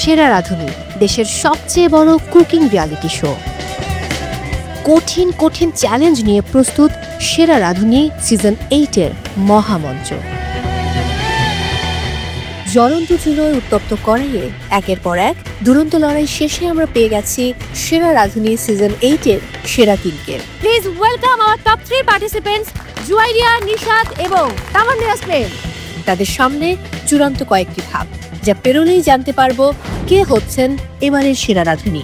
সেরা রাঁধুনি, দেশের সবচেয়ে বড় কুকিং রিয়ালিটি শো। কঠিন কঠিন চ্যালেঞ্জ নিয়ে প্রস্তুত সেরা রাঁধুনি সিজন 8-এর মহামঞ্চ। জ্বলন্ত চুলোয় উত্তপ্ত কড়াইয়ে একের পর এক দুরন্ত লড়াই শেষে আমরা পেয়ে গেছি সেরা রাঁধুনি সিজন 8-এর সেরা 3কে। Please welcome our top 3 participants Zuairia, Nishat এবং তামান্না ইয়াসমিন। তাদের সামনে চূড়ান্ত কয়েকটি ধাপ, যা পেরোলেই জানতে পারবো কে হচ্ছেন এবারের সেরা রাঁধুনি।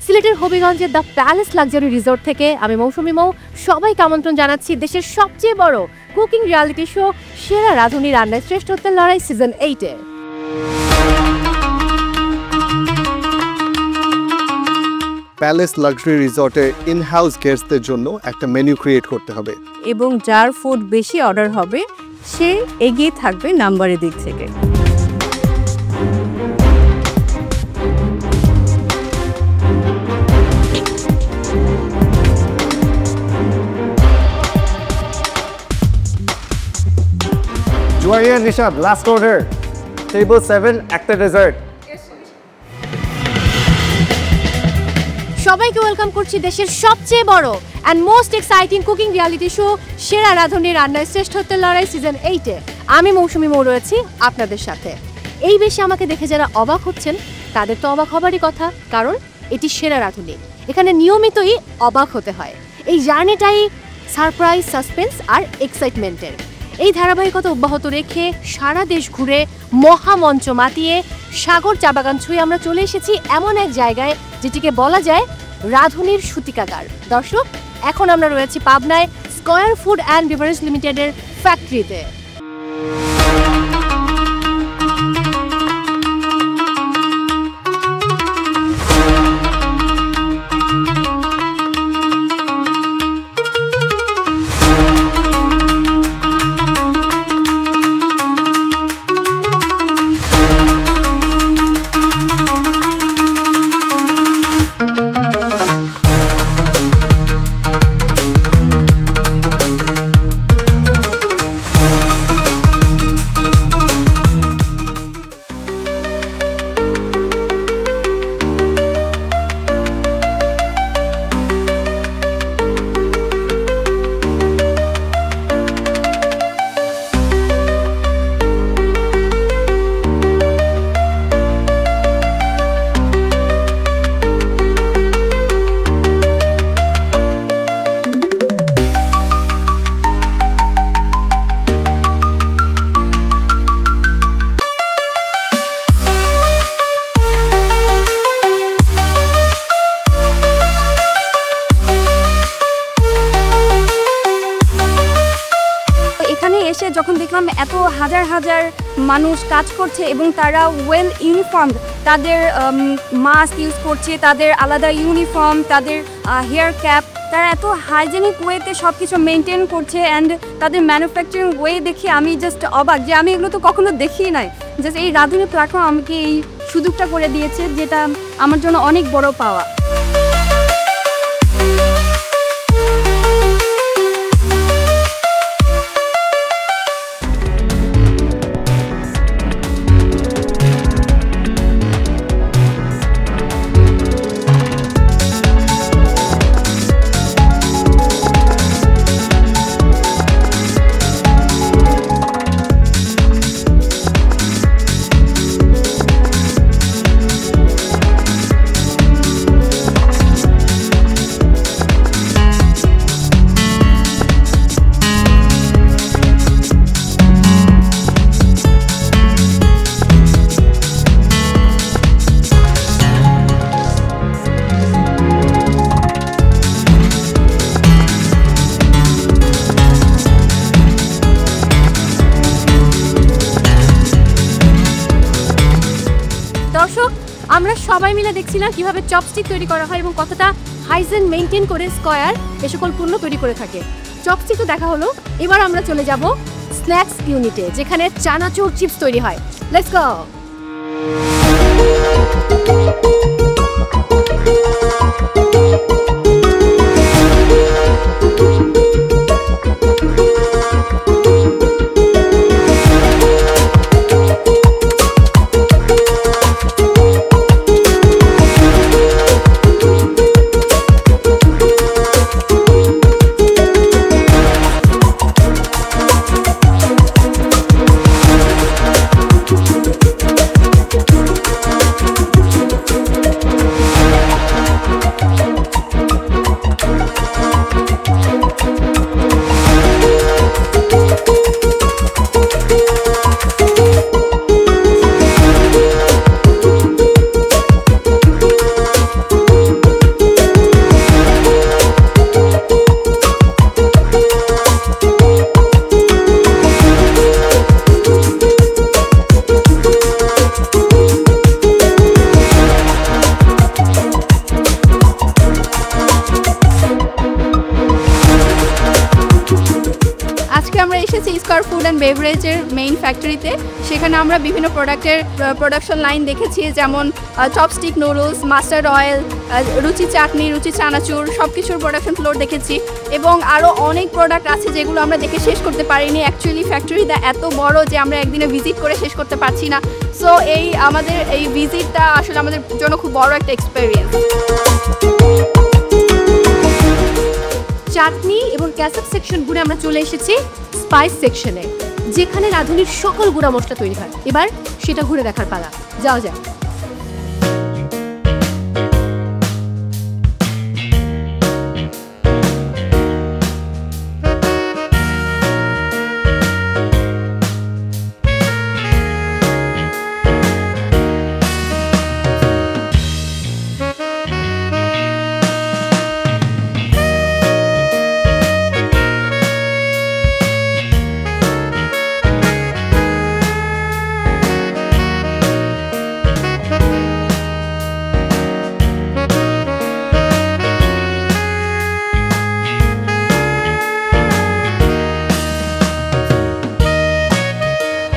সিলেটের হবিগঞ্জের দ্য প্যালেস লাক্সারি রিসোর্ট থেকে আমি মৌসুমী মৌ সবাইকে আমন্ত্রণ জানাচ্ছি দেশের সবচেয়ে বড় কুকিং রিয়ালিটি শো সেরা রাঁধুনি রান্নায় শ্রেষ্ঠত্বের লড়াই সিজন 8-এর। প্যালেস লাক্সারি রিসোর্টে ইন হাউস গেস্টদের জন্য একটা মেনু ক্রিয়েট করতে হবে এবং যার ফুড বেশি অর্ডার হবে সে এগিয়ে থাকবে নাম্বারের দিক থেকে। Juaria, Nishad, last order. Table 7, actor dessert. সবাইকে ওয়েলকাম করছি দেশের সবচেয়ে বড় and most exciting cooking reality show সেরা রাঁধুনি রান্নায় শ্রেষ্ঠত্বের লড়াই সিজন 8-এ। আমি মৌসুমী মৌ রয়েছি আপনাদের সাথে। এই বেশি আমাকে দেখে যারা অবাক হচ্ছেন তাদের তো অবাক হবারই কথা, কারণ এটি সেরা রাঁধুনি। এখানে নিয়মিতই অবাক হতে হয়। এই জার্নিটাই সারপ্রাইজ, সাসপেন্স আর এক্সাইটমেন্টের। এই ধারাবাহিকতা অব্যাহত রেখে সারা দেশ ঘুরে মহামঞ্চ মাতিয়ে সাগর চা বাগান ছুঁয়ে আমরা চলে এসেছি এমন এক জায়গায় যেটিকে বলা যায় রাঁধুনির সূতিকাগার। দর্শক, এখন আমরা রয়েছি পাবনায় স্কয়ার ফুড অ্যান্ড বেভারেজ লিমিটেডের ফ্যাক্টরিতে। যখন দেখলাম এত হাজার হাজার মানুষ কাজ করছে এবং তারা ওয়েল ইউনিফর্ম, তাদের মাস্ক ইউজ করছে, তাদের আলাদা ইউনিফর্ম, তাদের হেয়ার ক্যাপ, তারা এত হাইজেনিক ওয়েতে সব কিছু মেনটেন করছে অ্যান্ড তাদের ম্যানুফ্যাকচারিং ওয়ে দেখে আমি জাস্ট অবাক যে আমি এগুলো তো কখনো দেখিই নাই। জাস্ট এই রাঁধুনি প্ল্যাটফর্ম আমাকে এই সুযোগটা করে দিয়েছে, যেটা আমার জন্য অনেক বড় পাওয়া। সবাই মিলে দেখছিলাম কিভাবে চপস্টিক তৈরি করা হয় এবং কতটা হাইজেন মেনটেন করে স্কয়ার এ সকল পণ্য তৈরি করে থাকে। চপস্টিক তো দেখা হলো, এবার আমরা চলে যাব স্ন্যাক্স ইউনিটে, যেখানে চানাচুর চিপস তৈরি হয়। Let's go. ফুড অ্যান্ড বেভারেজের মেইন ফ্যাক্টরিতে। সেখানে আমরা বিভিন্ন প্রোডাক্টের প্রোডাকশন লাইন দেখেছি, যেমন চপস্টিক নুডলস, মাস্টার্ড অয়েল, রুচি চাটনি, রুচি চানাচুর, সব কিছুর প্রোডাকশন ফ্লোর দেখেছি এবং আরও অনেক প্রোডাক্ট আছে যেগুলো আমরা দেখে শেষ করতে পারিনি। অ্যাকচুয়ালি ফ্যাক্টরিটা এত বড় যে আমরা একদিনে ভিজিট করে শেষ করতে পারছি না। সো আমাদের এই ভিজিটটা আসলে আমাদের জন্য খুব বড় একটা এক্সপেরিয়েন্স। চাটনি এবং ক্যাসেপ সেকশন ঘুরে আমরা চলে এসেছি স্পাইস সেকশনে, যেখানে রাঁধুনির সকল গুঁড়া মশলা তৈরি হয়। এবার সেটা ঘুরে দেখার পালা, যাওয়া যাক।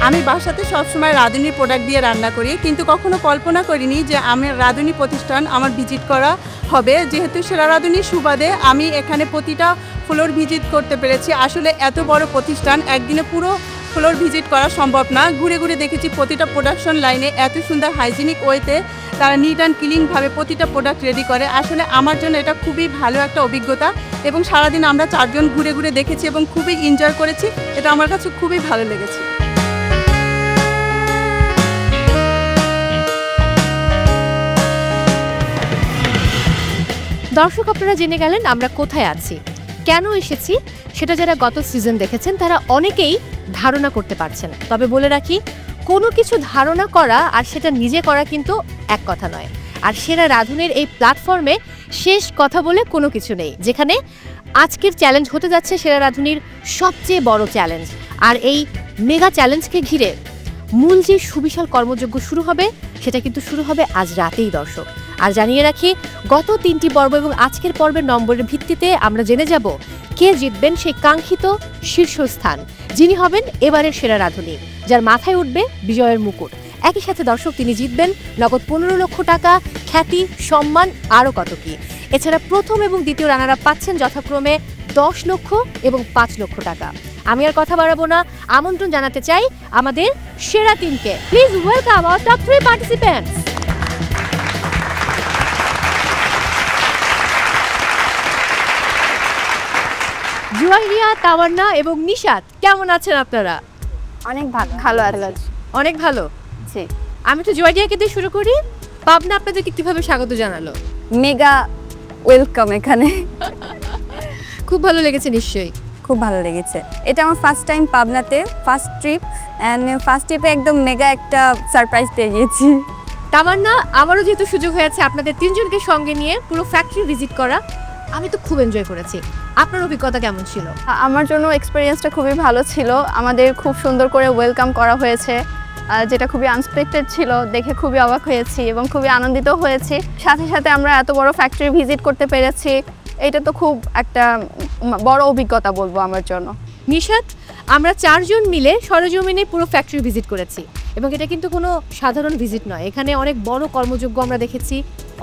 আমি বাসাতে সবসময় রাঁধুনির প্রোডাক্ট দিয়ে রান্না করি, কিন্তু কখনো কল্পনা করিনি যে আমি রাঁধুনি প্রতিষ্ঠান আমার ভিজিট করা হবে। যেহেতু সেরা রাঁধুনির সুবাদে আমি এখানে প্রতিটা ফ্লোর ভিজিট করতে পেরেছি। আসলে এত বড় প্রতিষ্ঠান একদিনে পুরো ফ্লোর ভিজিট করা সম্ভব না। ঘুরে ঘুরে দেখেছি প্রতিটা প্রোডাকশন লাইনে এত সুন্দর হাইজিনিক ওয়েতে তারা নিট অ্যান্ড ক্লিনভাবে প্রতিটা প্রোডাক্ট রেডি করে। আসলে আমার জন্য এটা খুবই ভালো একটা অভিজ্ঞতা এবং সারাদিন আমরা 4 জন ঘুরে ঘুরে দেখেছি এবং খুবই এনজয় করেছি। এটা আমার কাছে খুবই ভালো লেগেছে। দর্শক, আপনারা জেনে গেলেন আমরা কোথায় আছি, কেন এসেছি। সেটা যারা গত সিজন দেখেছেন তারা অনেকেই ধারণা করতে পারছেন। তবে বলে রাখি, কোনো কিছু ধারণা করা আর সেটা নিজে করা কিন্তু এক কথা নয়। আর সেরা রাঁধুনির এই প্ল্যাটফর্মে শেষ কথা বলে কোনো কিছু নেই, যেখানে আজকের চ্যালেঞ্জ হতে যাচ্ছে সেরা রাঁধুনির সবচেয়ে বড় চ্যালেঞ্জ। আর এই মেগা চ্যালেঞ্জকে ঘিরে মূল যে সুবিশাল কর্মযজ্ঞ শুরু হবে, সেটা কিন্তু শুরু হবে আজ রাতেই দর্শক। আর জানিয়ে রাখি, গত 3টি পর্ব এবং আজকের পর্বের নম্বরের ভিত্তিতে আমরা জেনে যাব কে জিতবেন সেই কাঙ্ক্ষিত শীর্ষস্থান, যিনি হবেন এবারের সেরা রাঁধুনি, যার মাথায় উঠবে বিজয়ের মুকুট। একই সাথে দর্শক, তিনি জিতবেন নগদ 15 লক্ষ টাকা, খ্যাতি, সম্মান, আরও কত কি। এছাড়া প্রথম এবং দ্বিতীয় রানার আপ পাচ্ছেন যথাক্রমে 10 লক্ষ এবং 5 লক্ষ টাকা। আমি আর কথা বাড়াবো না, আমন্ত্রণ জানাতে চাই আমাদের সেরা টিমকে। Please welcome our top 3 participants. Zuairia, Tamanna এবং নিশাত, কেমন আছেন আপনারা? অনেক ভালো আছে। অনেক ভালো। জি, আমি তো জুয়াইরিয়াকে দিয়ে শুরু করি। পাবনা আপনাদেরকে কিভাবে স্বাগত জানালো? Mega welcome. এখানে খুব ভালো লেগেছে নিশ্চয়ই? খুব ভালো লেগেছে। এটা আমার ফার্স্ট টাইম পাবনাতে, ফার্স্ট ট্রিপ, অ্যান্ড ফার্স্ট ট্রিপে একদম মেগা একটা সারপ্রাইজ পেয়ে গিয়েছি। তামান্না, আমারও যেহেতু সুযোগ হয়েছে আপনাদের 3 জনকে সঙ্গে নিয়ে পুরো ফ্যাক্টরি ভিজিট করা, আমি তো খুব এনজয় করেছি। আপনার অভিজ্ঞতা কেমন ছিল? আমার জন্য এক্সপেরিয়েন্সটা খুবই ভালো ছিল। আমাদের খুব সুন্দর করে ওয়েলকাম করা হয়েছে। যেটা খুবই আনএক্সপেক্টেড ছিল, দেখে খুবই অবাক হয়েছি এবং খুবই আনন্দিত হয়েছি। সাথে সাথে আমরা এত বড় ফ্যাক্টরি ভিজিট করতে পেরেছি, এটা তো খুব একটা বড় অভিজ্ঞতা বলবো আমার জন্য। নিশাত, আমরা 4 জন মিলে সরেজমিনে পুরো ফ্যাক্টরি ভিজিট করেছি এবং এটা কিন্তু কোনো সাধারণ ভিজিট নয়। এখানে অনেক বড় কর্মযোগ্য আমরা দেখেছি,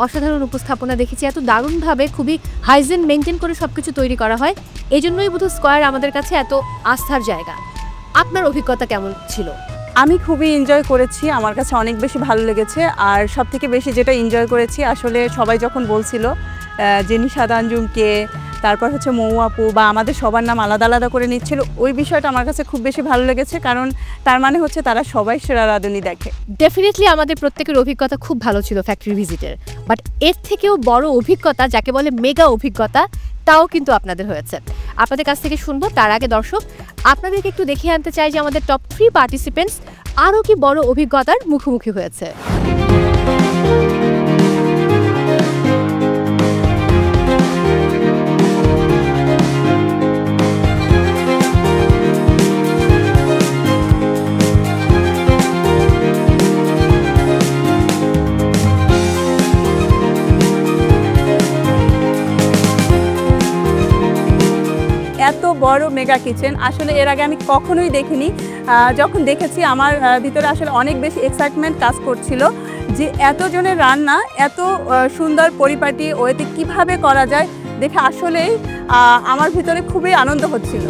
অসাধারণ উপস্থাপনা দেখেছি, এত দারুণভাবে খুবই হাইজিন মেনটেন করে সব কিছু তৈরি করা হয়। এই জন্যই বোধহয় স্কয়ার আমাদের কাছে এত আস্থার জায়গা। আপনার অভিজ্ঞতা কেমন ছিল? আমি খুবই এনজয় করেছি, আমার কাছে অনেক বেশি ভালো লেগেছে। আর সবথেকে বেশি যেটা এনজয় করেছি, আসলে সবাই যখন বলছিল যে নিশাত আঞ্জুমকে, তারপর হচ্ছে মৌ আপু বা আমাদের সবার নাম আলাদা আলাদা করে নিচ্ছিল, ওই বিষয়টা আমার কাছে খুব বেশি ভালো লেগেছে। কারণ তার মানে হচ্ছে তারা সবাই সেরা রাঁধুনি দেখে। ডেফিনেটলি আমাদের প্রত্যেকের অভিজ্ঞতা খুব ভালো ছিল ফ্যাক্টরি ভিজিটের, বাট এর থেকেও বড় অভিজ্ঞতা, যাকে বলে মেগা অভিজ্ঞতা, তাও কিন্তু আপনাদের হয়েছে। আপনাদের কাছ থেকে শুনবো। তার আগে দর্শক, আপনাদেরকে একটু দেখিয়ে আনতে চাই যে আমাদের টপ 3 পার্টিসিপেন্টস আরও কি বড় অভিজ্ঞতার মুখোমুখি হয়েছে। এত বড় মেগা কিচেন আসলে এর আগে আমি কখনোই দেখিনি। যখন দেখেছি আমার ভিতরে আসলে অনেক বেশি এক্সাইটমেন্ট কাজ করছিল যে এতজনের রান্না এত সুন্দর পরিপাটি ওয়েতে কিভাবে করা যায়, দেখে আসলেই আমার ভিতরে খুবই আনন্দ হচ্ছিল।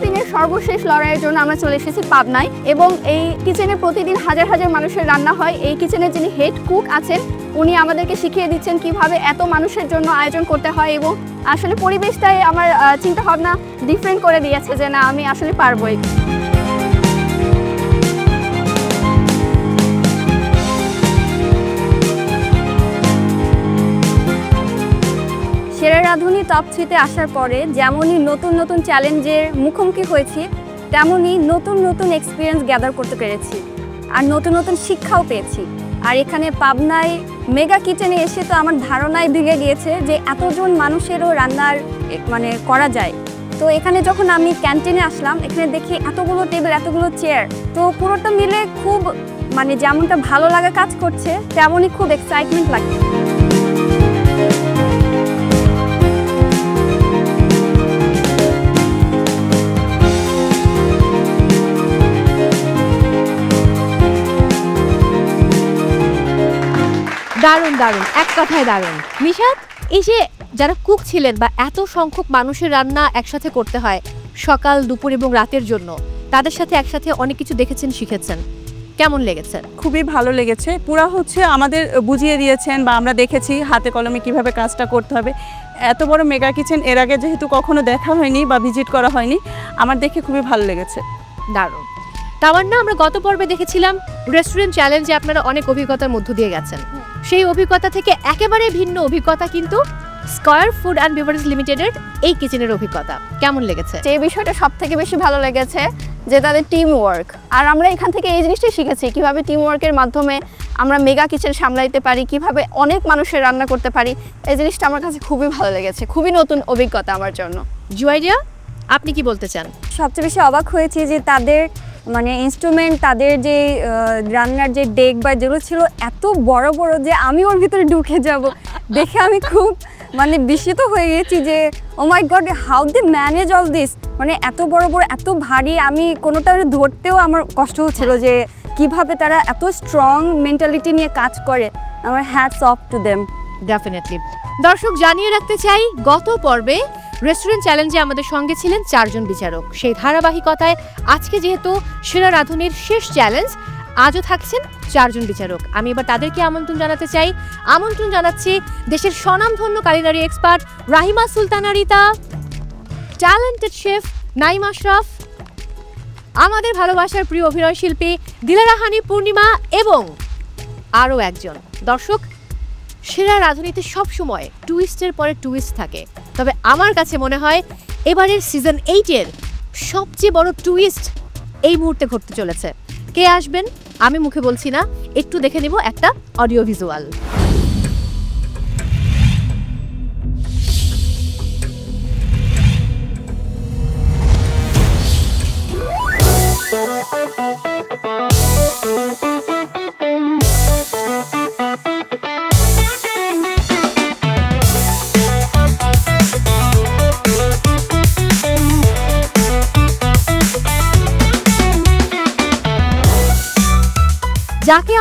দিনের সর্বশেষ লড়াইয়ের জন্য আমরা চলে এসেছি পাবনায় এবং এই কিচেনে প্রতিদিন হাজার হাজার মানুষের রান্না হয়। এই কিচেনের যিনি হেড কুক আছেন উনি আমাদেরকে শিখিয়ে দিচ্ছেন কিভাবে এত মানুষের জন্য আয়োজন করতে হয় এবং আসলে পরিবেশটাই আমার চিন্তা ভাবনা ডিফারেন্ট করে দিয়েছে যে না, আমি আসলে পারবোই। সেরা রাঁধুনি টপ 3-তে আসার পরে যেমনই নতুন নতুন চ্যালেঞ্জের মুখোমুখি হয়েছি, তেমনই নতুন নতুন এক্সপিরিয়েন্স গ্যাদার করতে পেরেছি আর নতুন নতুন শিক্ষাও পেয়েছি। আর এখানে পাবনায় মেগা কিচেনে এসে তো আমার ধারণাই ভেঙে গিয়েছে যে এতজন মানুষেরও রান্নার মানে করা যায়। তো এখানে যখন আমি ক্যান্টিনে আসলাম, এখানে দেখি এতগুলো টেবিল, এতগুলো চেয়ার, তো পুরোটা মিলে খুব মানে যেমনটা ভালো লাগা কাজ করছে, তেমনই খুব এক্সাইটমেন্ট লাগছে। দারুণ দারুণ, এক কথায় দারুণ। নিশাত, এই যে যারা কুক ছিলেন বা এত সংখ্যক মানুষের রান্না একসাথে করতে হয় সকাল, দুপুর এবং রাতের জন্য, তাদের সাথে একসাথে অনেক কিছু দেখেছেন, শিখেছেন, কেমন লেগেছে? খুবই ভালো লেগেছে। পুরা হচ্ছে আমাদের বুঝিয়ে দিয়েছেন বা আমরা দেখেছি হাতে কলমে কিভাবে কাজটা করতে হবে। এত বড় মেগা কিচেন এর আগে যেহেতু কখনো দেখা হয়নি বা ভিজিট করা হয়নি, আমার দেখে খুবই ভালো লেগেছে। দারুণ। তামান্না, আমরা গত পর্বে দেখেছিলাম রেস্টুরেন্ট চ্যালেঞ্জে আপনারা অনেক অভিজ্ঞতার মধ্য দিয়ে গেছেন। সেই অভিজ্ঞতা থেকে একেবারে ভিন্ন অভিজ্ঞতা কিন্তু স্কয়ার ফুড অ্যান্ড বেভারেজ লিমিটেডের এই কিচেনের অভিজ্ঞতা। কেমন লেগেছে? যে বিষয়টা সব থেকে বেশি ভালো লেগেছে যে তাদের টিম ওয়ার্ক। আর আমরা এখান থেকে এই জিনিসটাই শিখেছি কিভাবে টিম ওয়ার্কের মাধ্যমে আমরা মেগা কিচেন সামলাইতে পারি, কিভাবে অনেক মানুষের রান্না করতে পারি। এই জিনিসটা আমার কাছে খুবই ভালো লেগেছে, খুবই নতুন অভিজ্ঞতা আমার জন্য। জুয়াইরিয়া, আপনি কি বলতে চান? সবচেয়ে বেশি অবাক হয়েছি যে তাদের মানে ইনস্ট্রুমেন্ট, তাদের যে রান্নার যে ডেক বা যেগুলো ছিল এত বড় বড় যে আমি ওর ভিতরে ঢুকে যাব। দেখে আমি খুব মানে বিস্মিত হয়ে গেছি যে oh my God, how they manage all this. মানে এত বড় বড়, এত ভারী, আমি কোনোটা ধরতেও আমার কষ্ট হচ্ছিল যে কিভাবে তারা এত স্ট্রং মেন্টালিটি নিয়ে কাজ করে। আমার hats off to them. Definitely. দর্শক, জানিয়ে রাখতে চাই, গত পর্বে রেস্টুরেন্ট চ্যালেঞ্জে আমাদের সঙ্গে ছিলেন 4 জন বিচারক। সেই ধারাবাহিকতায় আজকে যেহেতু সেরা রাঁধুনির শেষ চ্যালেঞ্জ, আজও থাকছেন 4 জন বিচারক। আমি এবার তাদেরকে আমন্ত্রণ জানাতে চাই। আমন্ত্রণ জানাচ্ছি দেশের স্বনামধন্য culinary expert Rahima Sultana Rita, talented chef Naim Ashraf, আমাদের ভালোবাসার প্রিয় অভিনয় শিল্পী দিলারা হানি পূর্ণিমা এবং আরও একজন। দর্শক, সেরা রাঁধুনিতে সবসময় টুইস্টের পরে টুইস্ট থাকে, তবে আমার কাছে মনে হয় এবারের সিজন 8-এর সবচেয়ে বড় টুইস্ট এই মুহূর্তে ঘটতে চলেছে। কে আসবেন আমি মুখে বলছি না, একটু দেখে নিব একটা অডিও ভিজুয়াল। যাকে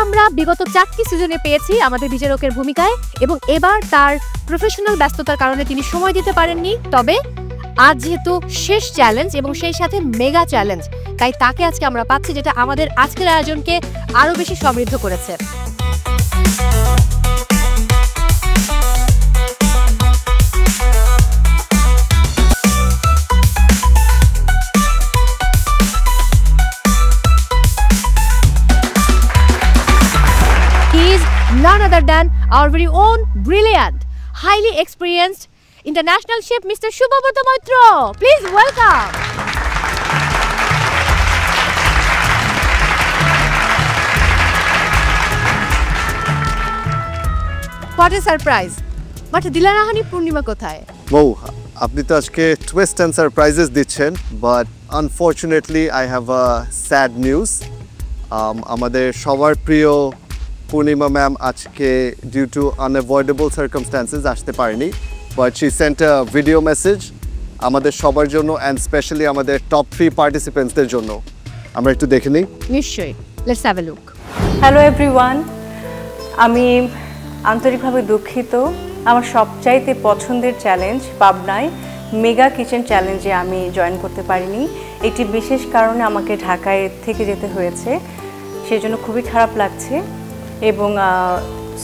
আমরা বিগত 4টি সিজনে পেয়েছি আমাদের বিচারকের ভূমিকায়, এবং এবার তার প্রফেশনাল ব্যস্ততার কারণে তিনি সময় দিতে পারেননি। তবে আজ যেহেতু শেষ চ্যালেঞ্জ এবং সেই সাথে মেগা চ্যালেঞ্জ, তাই তাকে আজকে আমরা পাচ্ছি, যেটা আমাদের আজকের আয়োজনকে আরো বেশি সমৃদ্ধ করেছে। None other than our very own brilliant, highly experienced international chef, Mr. Shubhabrata Maitra. Please welcome. What a surprise! But Dilanahani Purnima kothaye? বউ, আপনি তো আজকে টুইস্ট অ্যান্ড সারপ্রাইজেস দিচ্ছেন, but unfortunately I have a sad news. আমাদের সবার প্রিয় Purnima ma'am আজকে due to unavoidable circumstances আসতে পারেনি, but she sent a video message আমাদের সবার জন্য অ্যান্ড স্পেশালি আমাদের টপ 3 পার্টিসিপেন্টসদের জন্য। আমরা একটু দেখে নিই। নিশ্চয়ই, let's have a look. Hello everyone, আমি আন্তরিকভাবে দুঃখিত। আমার সবচাইতে পছন্দের চ্যালেঞ্জ পাবনায় মেগা কিচেন চ্যালেঞ্জে আমি জয়েন করতে পারিনি। একটি বিশেষ কারণে আমাকে ঢাকায় থেকে যেতে হয়েছে, সেজন্য খুবই খারাপ লাগছে। এবং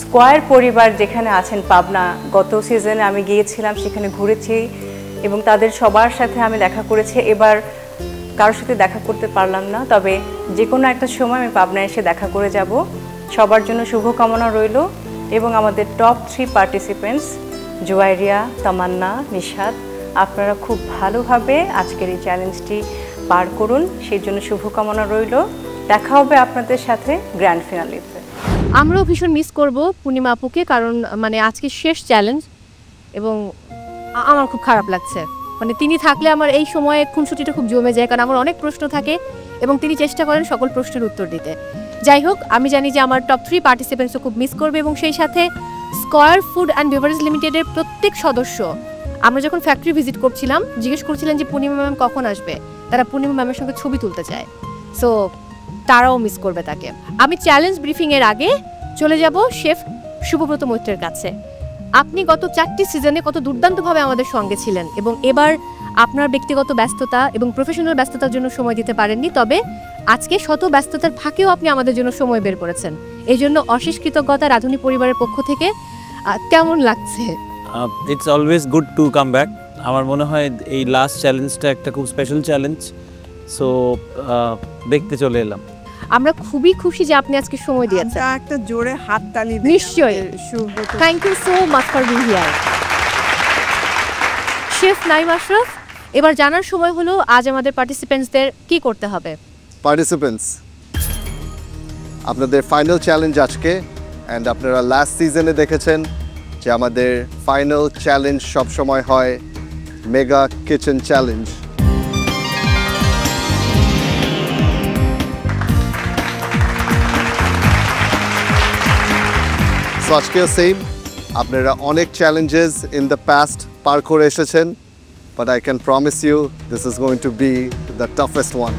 স্কোয়ার পরিবার যেখানে আছেন পাবনা, গত সিজনে আমি গিয়েছিলাম, সেখানে ঘুরেছি এবং তাদের সবার সাথে আমি দেখা করেছি। এবার কারোর সাথে দেখা করতে পারলাম না, তবে যে কোনো একটা সময় আমি পাবনায় এসে দেখা করে যাব। সবার জন্য শুভকামনা রইল। এবং আমাদের টপ 3 পার্টিসিপেন্টস জুয়াইরিয়া, তামান্না, নিশাদ, আপনারা খুব ভালোভাবে আজকের এই চ্যালেঞ্জটি পার করুন, সেই জন্য শুভকামনা রইল। দেখা হবে আপনাদের সাথে গ্র্যান্ড ফিনালেতে। আমরাও ভীষণ মিস করব পূর্ণিমা আপুকে, কারণ মানে আজকে শেষ চ্যালেঞ্জ এবং আমার খুব খারাপ লাগছে। মানে তিনি থাকলে আমার এই সময়ে খুনসুটিটা খুব জমে যায়, কারণ আমার অনেক প্রশ্ন থাকে এবং তিনি চেষ্টা করেন সকল প্রশ্নের উত্তর দিতে। যাই হোক, আমি জানি যে আমার টপ 3 পার্টিসিপেন্টসও খুব মিস করবে, এবং সেই সাথে স্কয়ার ফুড অ্যান্ড বেভারেজ লিমিটেডের প্রত্যেক সদস্য, আমরা যখন ফ্যাক্টরি ভিজিট করছিলাম জিজ্ঞেস করছিলেন যে পূর্ণিমা ম্যাম কখন আসবে, তারা পূর্ণিমা ম্যামের সঙ্গে ছবি তুলতে চায়। সো তারাও মিস করবে তাকে। আমি চ্যালেঞ্জ ব্রিফিংয়ের আগে চলে যাব শেফ শুভব্রত মৈত্রের কাছে। আপনি গত 4টি সিজনে কত দুর্দান্তভাবে আমাদের সঙ্গে ছিলেন, এবং এবার আপনার ব্যক্তিগত ব্যস্ততা এবং প্রফেশনাল ব্যস্ততার জন্য সময় দিতে পারেননি, তবে আজকে শত ব্যস্ততার ফাঁকেও আপনি আমাদের জন্য সময় বের করেছেন। এই জন্য অশেষ কৃতজ্ঞতা রাধুনী পরিবারের পক্ষ থেকে। কেমন লাগছে? It's always good to come back. আমার মনে হয় এই লাস্ট চ্যালেঞ্জটা একটা খুব স্পেশাল চ্যালেঞ্জ, সো দেখতে চলে এলাম। আমরা খুবই খুশি যে আপনি আজকে সময় দিয়েছেন। একটা জোরে হাততালি নিশ্চয়ই। Thank you so much for being here. Chef Naim Ashraf, এবার জানার সময় হলো আজ আমাদের পার্টিসিপেন্টসদের কি করতে হবে। পার্টিসিপেন্টস, আপনাদের ফাইনাল চ্যালেঞ্জ আজকে, অ্যান্ড আপনারা লাস্ট সিজনে দেখেছেন যে আমাদের ফাইনাল চ্যালেঞ্জ সবসময় হয় মেগা কিচেন চ্যালেঞ্জ। সো আজকেও সেম, আপনারা অনেক চ্যালেঞ্জেস ইন দ্য পাস্ট পার করে এসেছেন, but I can promise you this is going to be the toughest one.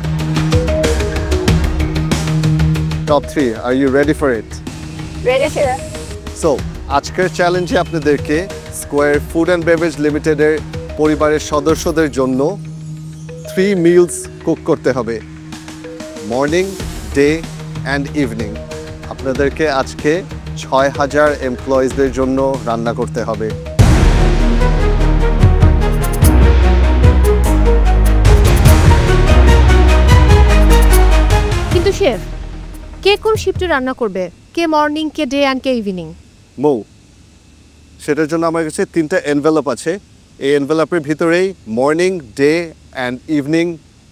Top 3, are you ready for it? Ready, sir. So, আজকের চ্যালেঞ্জে আপনাদেরকে square food and beverage লিমিটেডের পরিবারের সদস্যদের জন্য 3 মিলস কুক করতে হবে, মর্নিং, ডে অ্যান্ড ইভিনিং। আপনাদেরকে আজকে 6000 এমপ্লয়িজদের জন্য রান্না করতে হবে। কিন্তু শেফ, কে কোন শিফটে রান্না করবে? কে মর্নিং, কে ডে অ্যান্ড কে ইভিনিং? মৌ, সেটার জন্য আমার কাছে 3টা এনভেলপ আছে। এই এনভেলপের ভিতরেই morning, day and evening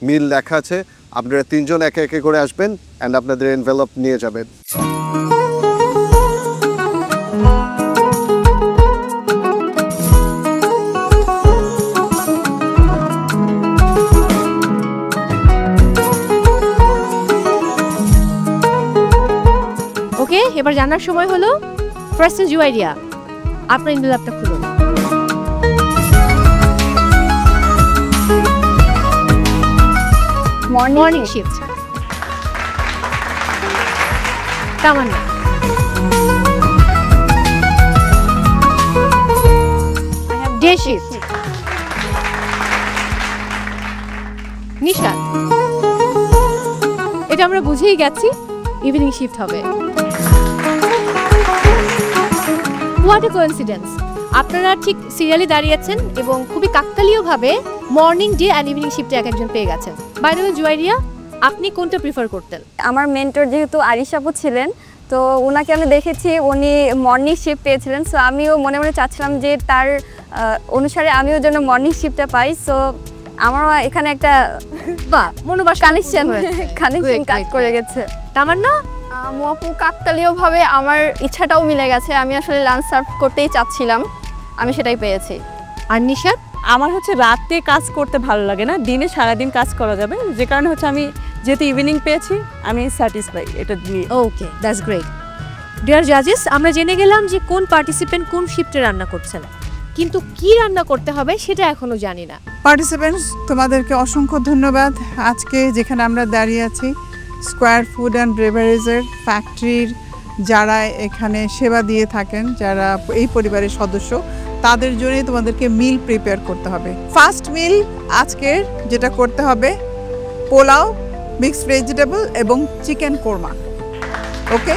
meal লেখা আছে। আপনারা 3 জন একে একে করে আসবেন অ্যান্ড আপনাদের এনভেলপ নিয়ে যাবেন। ওকে, এবার জানার সময় হলো। ফার্স্ট জুয়াইরিয়া, আপনার ইনভেলপটা খুলুন। Morning shift. Tamanna, day shift. Nishat, এটা আমরা বুঝেই গেছি ইভিনিং শিফট হবে। হোয়াট এ কোইন্সিডেন্স, আপনারা ঠিক সিরিয়ালি দাঁড়িয়েছেন এবং খুবই কাকতালীয়ভাবে মর্নিং, ডে অ্যান্ড ইভিনিং শিফটে এক একজন পেয়ে গেছেন। বাই দ্য ওয়ে জুয়াইরিয়া, আপনি কোনটা প্রিফার করতেন? আমার মেন্টর যেহেতু আরিশ আপু ছিলেন, তো ওনাকে আমি দেখেছি উনি মর্নিং শিফট পেয়েছিলেন। সো আমিও মনে মনে চাচ্ছিলাম যে তার অনুসারে আমিও যেন মর্নিং শিফটটা পাই। সো আমারও এখানে একটা মনোবাস কানেকশন কাজ করে গেছে। তামান্না, আপু কাকতালীয়ভাবে আমার ইচ্ছাটাও মিলে গেছে। আমি আসলে লাঞ্চ সার্ভ করতেই চাচ্ছিলাম, আমি সেটাই পেয়েছি। আর নিশাত? আমার হচ্ছে রাতে কাজ করতে ভালো লাগে না, দিনে সারাদিন কাজ করা যাবে, যে কারণে হচ্ছে আমি যেহেতু ইভিনিং পেয়েছি আমি স্যাটিসফাই এটা নিয়ে। ওকে, দ্যাটস গ্রেট। ডিয়ার জাজেস, আমরা জেনে গেলাম যে কোন পার্টিসিপেন্ট কোন শিফটে রান্না করছেন, কিন্তু কি রান্না করতে হবে সেটা এখনো জানি না। পার্টিসিপেন্টস, তোমাদেরকে অসংখ্য ধন্যবাদ। আজকে যেখানে আমরা দাঁড়িয়ে আছি, স্কোয়ার ফুড অ্যান্ড ব্রেভারেজের ফ্যাক্টরির যারা এখানে সেবা দিয়ে থাকেন, যারা এই পরিবারের সদস্য, তাদের জন্যই তোমাদেরকে মিল প্রিপেয়ার করতে হবে। ফার্স্ট মিল আজকের যেটা করতে হবে, পোলাও, মিক্সড ভেজিটেবল এবং চিকেন কোরমা। ওকে,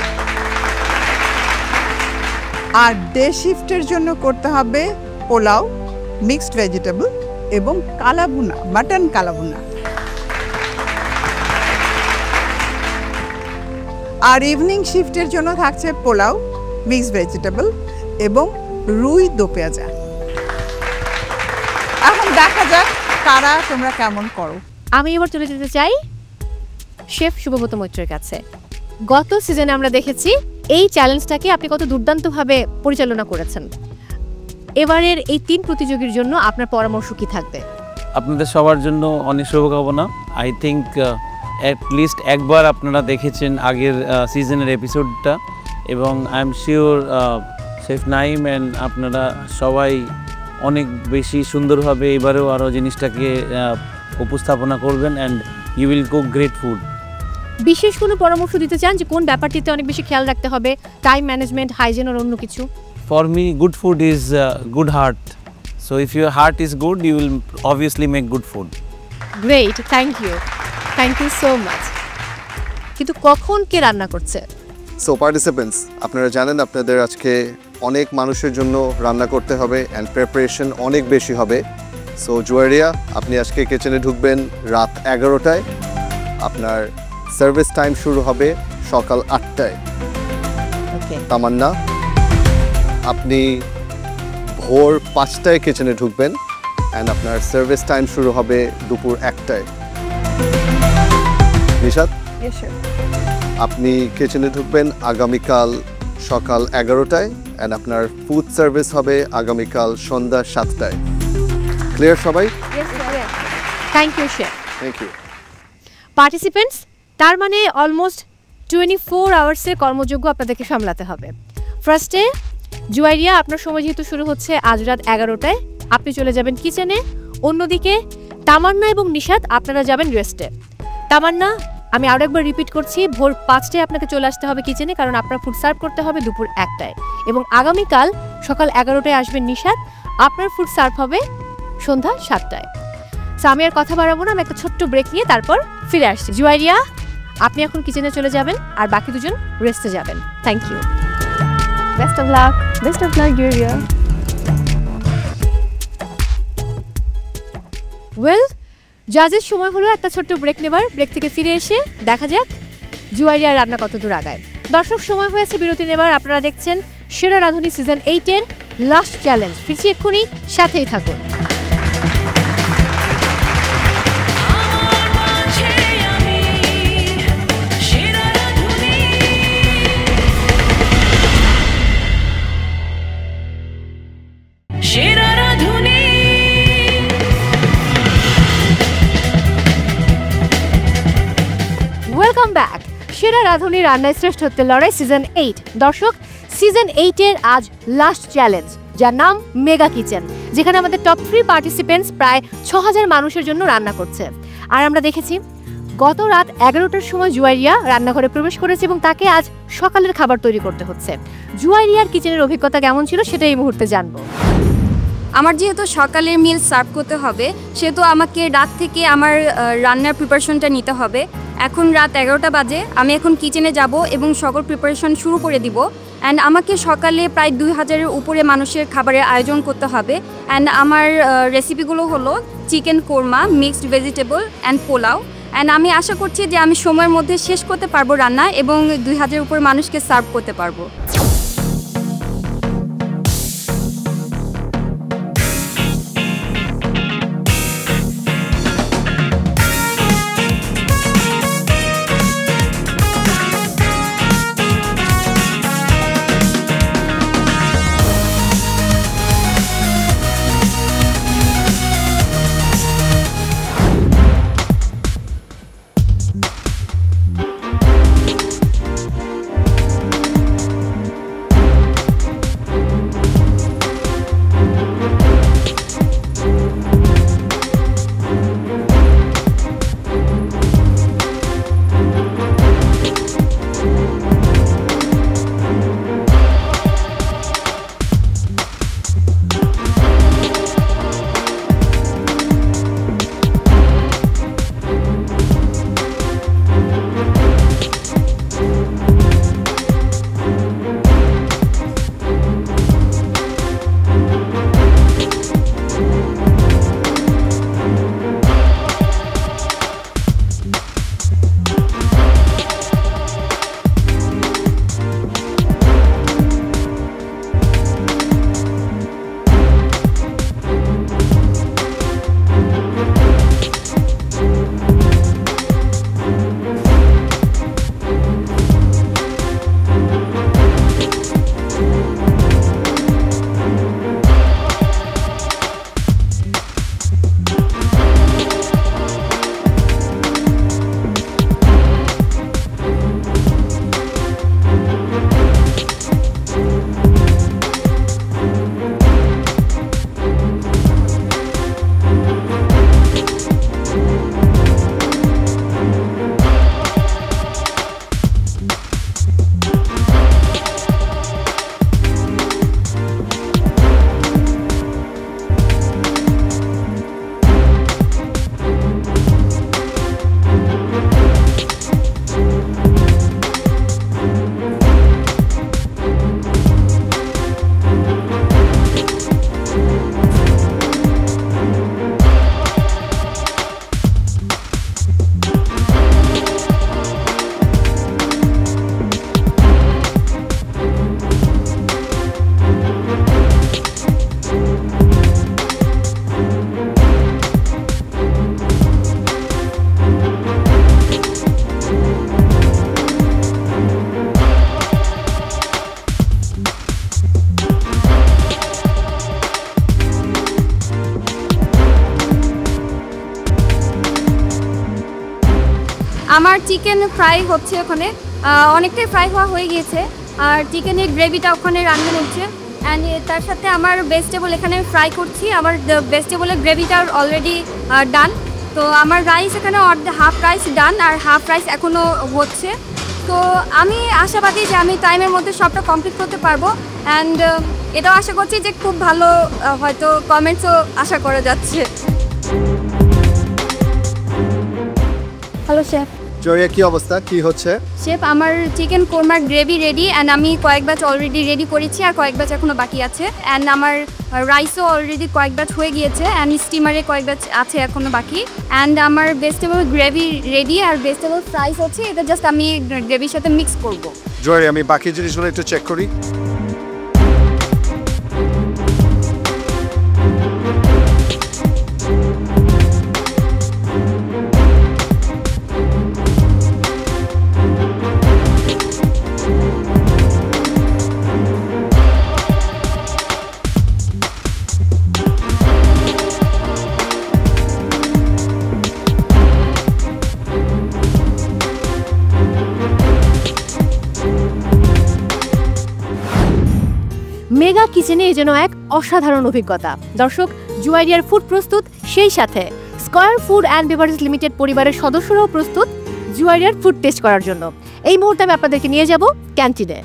আর ডে শিফটের জন্য করতে হবে পোলাও, মিক্সড ভেজিটেবল এবং কালাভুনা, মাটন কালাভুনা। আর ইভিনিং শিফটের জন্য থাকছে পোলাও, মিক্সড ভেজিটেবল এবং রুই দো পেঁয়াজা। এখন দেখা যাক কারা তোমরা কেমন করো। আমি এবার চলে যেতে চাই শেফ শুভব্রত মৈত্রের কাছে। গত সিজনে আমরা দেখেছি এই চ্যালেঞ্জটাকে আপনি কত দুর্দান্তভাবে পরিচালনা করেছেন। এবারের এই 3 প্রতিযোগীর জন্য আপনার পরামর্শ কি থাকবে? আপনাদের সবার জন্য অনেক শুভকামনা। আই থিঙ্ক অ্যাট লিস্ট একবার আপনারা দেখেছেন আগের সিজনের এপিসোডটা, এবং I am sure chef Naim and আপনারা সবাই অনেক বেশি সুন্দরভাবে এবারেও আরও জিনিসটাকে উপস্থাপনা করবেন, and you will cook great food. বিশেষ কোনো পরামর্শ দিতে চান যে কোন ব্যাপারটিতে অনেক বেশি খেয়াল রাখতে হবে, টাইম ম্যানেজমেন্ট, হাইজিন আর অন্য কিছু? For me, good food is good heart. So if your heart is good, you will obviously make good food. Great, thank you so much. কিন্তু কখন কে রান্না করছে? সো পার্টিসিপেন্টস, আপনারা জানেন আপনাদের আজকে অনেক মানুষের জন্য রান্না করতে হবে অ্যান্ড প্রিপারেশন অনেক বেশি হবে। সো জুয়ারিয়া, আপনি আজকে কিচেনে ঢুকবেন রাত 11টায়। আপনার সার্ভিস টাইম শুরু হবে সকাল 8টায়। ওকে। তামান্না, আপনি ভোর 5টায় কিচেনে ঢুকবেন অ্যান্ড আপনার সার্ভিস টাইম শুরু হবে দুপুর 1টায়। নিশাত, আপনি কিচেনে ঢুকবেন আগামীকাল সকাল 11টায় অ্যান্ড আপনার ফুড সার্ভিস হবে আগামীকাল সন্ধ্যা 7টায়। ক্লিয়ার সবাই? Thank you chef. Thank you. Participants, তার মানে অলমোস্ট 24 আওয়ার্সের কর্মযোগ্য আপনাদেরকে সামলাতে হবে। ফার্স্টে জুয়াইরিয়া, আপনার সময় যেহেতু শুরু হচ্ছে আজ রাত 11টায়, আপনি চলে যাবেন কিচেনে। অন্যদিকে তামান্না এবং নিশাত, আপনারা যাবেন রেস্টে। তামান্না, আমি আরও একবার রিপিট করছি, ভোর 5টায় আপনাকে চলে আসতে হবে কিচেনে, কারণ আপনার ফুড সার্ভ করতে হবে দুপুর 1টায়। এবং আগামীকাল সকাল 11টায় আসবেন নিশাত, আপনার ফুড সার্ভ হবে সন্ধ্যা 7টায়। সো আমি আর কথা বাড়াবো না, আমি একটা ছোট্ট ব্রেক নিয়ে তারপর ফিরে আসছি। জুয়াইরিয়া, আপনি এখন কিচেনে চলে যাবেন আর বাকি দুজন রেস্টে যাবেন। Thank you. Best of luck. Best of luck Zuairia. Well, জাজের সময় হলো একটা ছোট্ট ব্রেক নেবার। ব্রেক থেকে ফিরে এসে দেখা যাক জুয়ারিয়ার রান্না কত দূর আগায়। দর্শক, সময় হয়েছে বিরতি নেবার। আপনারা দেখছেন সেরা রাঁধুনি সিজন 8-এর লাস্ট চ্যালেঞ্জ। ফিরছি এক্ষুনি, সাথেই থাকুন। Welcome back. সেরা রাঁধুনি রান্নায় শ্রেষ্ঠত্বের লড়াই সিজন 8। দর্শক, সিজন 8-এর আজ লাস্ট চ্যালেঞ্জ, যার নাম মেগা কিচেন, যেখানে আমাদের টপ 3 পার্টিসিপেন্টস প্রায় 6000 মানুষের জন্য রান্না করছে। আর আমরা দেখেছি গত রাত 11টার সময় জুয়াইরিয়া রান্নাঘরে প্রবেশ করেছে এবং তাকে আজ সকালের খাবার তৈরি করতে হচ্ছে। জুয়াইরিয়ার কিচেনের অভিজ্ঞতা কেমন ছিল সেটা এই মুহূর্তে জানবো। আমার যেহেতু সকালের মিল সার্ভ করতে হবে, সেহেতু আমাকে রাত থেকে আমার রান্নার প্রিপারেশনটা নিতে হবে। এখন রাত 11টা বাজে, আমি এখন কিচেনে যাব এবং সকল প্রিপারেশন শুরু করে দিব। অ্যান্ড আমাকে সকালে প্রায় 2000-এর উপরে মানুষের খাবারের আয়োজন করতে হবে। অ্যান্ড আমার রেসিপিগুলো হলো chicken korma, mixed vegetable and pulao. And আমি আশা করছি যে আমি সময়ের মধ্যে শেষ করতে পারবো রান্না এবং 2000-এর উপরে মানুষকে সার্ভ করতে পারবো। আমার চিকেন ফ্রাই হচ্ছে ওখানে, অনেকটাই ফ্রাই হয়ে গিয়েছে। আর চিকেনের গ্রেভিটা ওখানে রান্না হচ্ছে। অ্যান্ড তার সাথে আমার ভেজিটেবল এখানে ফ্রাই করছি। আমার ভেজিটেবলের গ্রেভিটা অলরেডি ডান। তো আমার রাইস এখানে হাফ রাইস ডান আর হাফ রাইস এখনও হচ্ছে। তো আমি আশাবাদী যে আমি টাইমের মধ্যে সবটা কমপ্লিট করতে পারবো। অ্যান্ড এটাও আশা করছি যে খুব ভালো হয়তো কমেন্টসও আশা করা যাচ্ছে। Hello chef. জয়া, কি অবস্থা, কি হচ্ছে? শেফ, আমার চিকেন কোরমার গ্রেভি রেডি অ্যান্ড আমি কয়েক ব্যাচ অলরেডি রেডি করেছি আর কয়েক ব্যাচ এখনও বাকি আছে। অ্যান্ড আমার রাইসও অলরেডি কয়েক ব্যাচ হয়ে গিয়েছে অ্যান্ড স্টিমারে কয়েক ব্যাচ আছে এখনও বাকি। অ্যান্ড আমার ভেজিটেবল গ্রেভি রেডি আর ভেজিটেবল ফ্রাইস হচ্ছে, এটা জাস্ট আমি গ্রেভির সাথে মিক্স করব। জয়া, আমি বাকি জিনিসগুলো একটু চেক করি। মেগা কিচেনে এ যেন এক অসাধারণ অভিজ্ঞতা। দর্শক, জুয়ারিয়ার ফুড প্রস্তুত, সেই সাথে square Food and Beverage Limited পরিবারের সদস্যরাও প্রস্তুত জুয়ারিয়ার ফুড টেস্ট করার জন্য। এই মুহূর্তে আমি আপনাদেরকে নিয়ে যাব ক্যান্টিনে।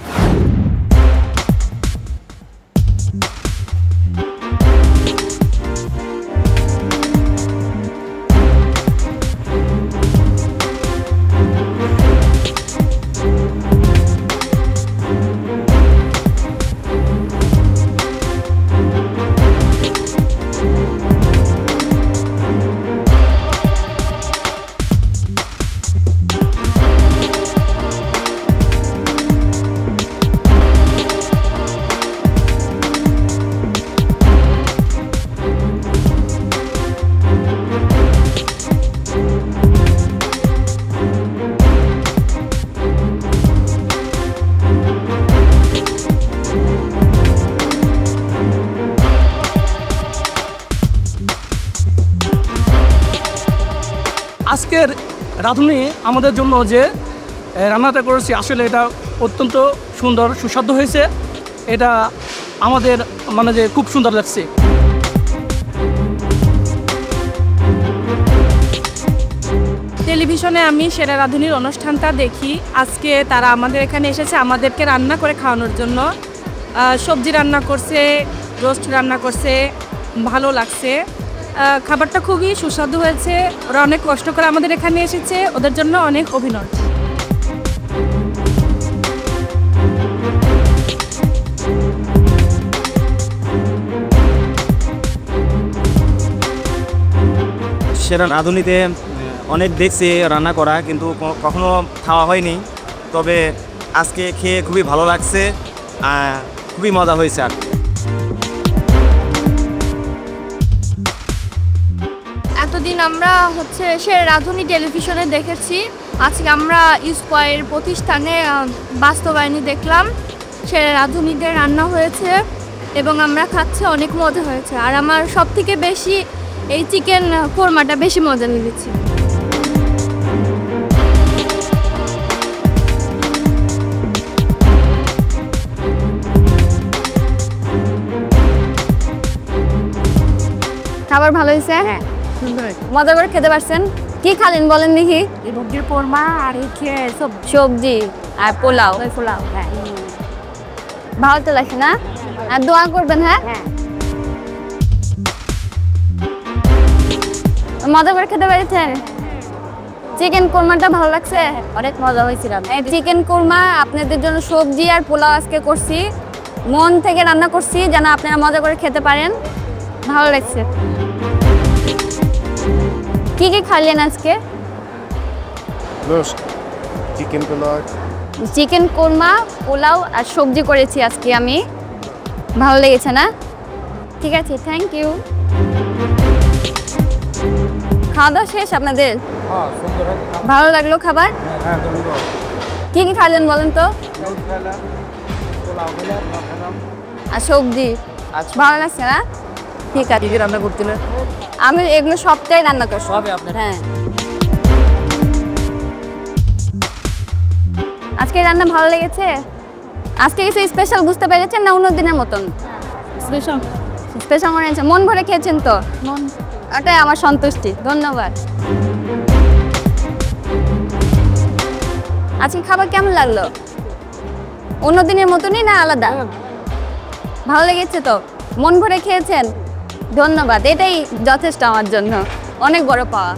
আজকের রাঁধুনি আমাদের জন্য যে রান্নাটা করেছি আসলে এটা অত্যন্ত সুন্দর সুস্বাদু হয়েছে। এটা আমাদের মানে যে খুব সুন্দর লাগছে। টেলিভিশনে আমি সেরা রাঁধুনির অনুষ্ঠানটা দেখি। আজকে তারা আমাদের এখানে এসেছে আমাদেরকে রান্না করে খাওয়ানোর জন্য। সবজি রান্না করছে, রোস্ট রান্না করছে, ভালো লাগছে। খাবারটা খুবই সুস্বাদু হয়েছে। ওরা অনেক কষ্ট করে আমাদের এখানে এসেছে, ওদের জন্য অনেক অভিনন্দন। সেরা রাঁধুনিতে অনেক দেখছি রান্না করা, কিন্তু কখনো খাওয়া হয়নি। তবে আজকে খেয়ে খুবই ভালো লাগছে, খুবই মজা হয়েছে। আর এতদিন আমরা সেরা রাঁধুনি টেলিভিশনে দেখেছি, আজকে আমরা স্কয়ার প্রতিষ্ঠানে বাস্তবায়নে দেখলাম সেরা রাঁধুনিদের রান্না হয়েছে এবং আমরা খাচ্ছি, অনেক মজা হয়েছে। আর আমার সবথেকে বেশি এই চিকেন কোরমাটা বেশি মজা লেগেছে। খাবার ভালো হয়েছে? হ্যাঁ, মজা করে খেতে পারছেন? কি খালেন বলেন দেখি? মুরগির কোরমা আর সবজি আর পোলাও। পোলাও, হ্যাঁ, ভালো তো লাগছে না? আর দোয়া করবেন। হ্যাঁ, মজা করে খেতে পেরেছেন? চিকেন কোরমাটা ভালো লাগছে? অনেক মজা হয়েছিল। চিকেন কোরমা আপনাদের জন্য সবজি আর পোলাও আজকে করছি, মন থেকে রান্না করছি যেন আপনারা মজা করে খেতে পারেন। ভালো লাগছে। কি কি খাইলেন আজকে? চিকেন কোরমা, পোলাও আর সবজি করেছি আজকে আমি। ভালো লেগেছে না? ঠিক আছে, থ্যাংক ইউ। খাওয়া দাওয়া শেষ আপনাদের? ভালো লাগলো খাবার? কি কি খাইলেন বলেন তো? আর সবজি ভালো লাগছে না? ঠিক আছে। কি রান্না করছিলেন? আমি এগুলো সবটাই রান্না করছি। সবই আপনার? হ্যাঁ। আজকে রান্না ভালো লেগেছে? আজকে কিছু স্পেশাল বুঝতে পেরেছেন না অন্য দিনের মতন? স্পেশাল স্পেশাল মনে হচ্ছে। মন ভরে খেয়েছেন তো? ওটাই আমার সন্তুষ্টি। ধন্যবাদ। আজকে খাবার কেমন লাগলো? অন্য দিনের মতনই না আলাদা? ভালো লেগেছে তো? মন ভরে খেয়েছেন? ধন্যবাদ, এটাই যথেষ্ট আমার জন্য। অনেক বড় পাওয়া।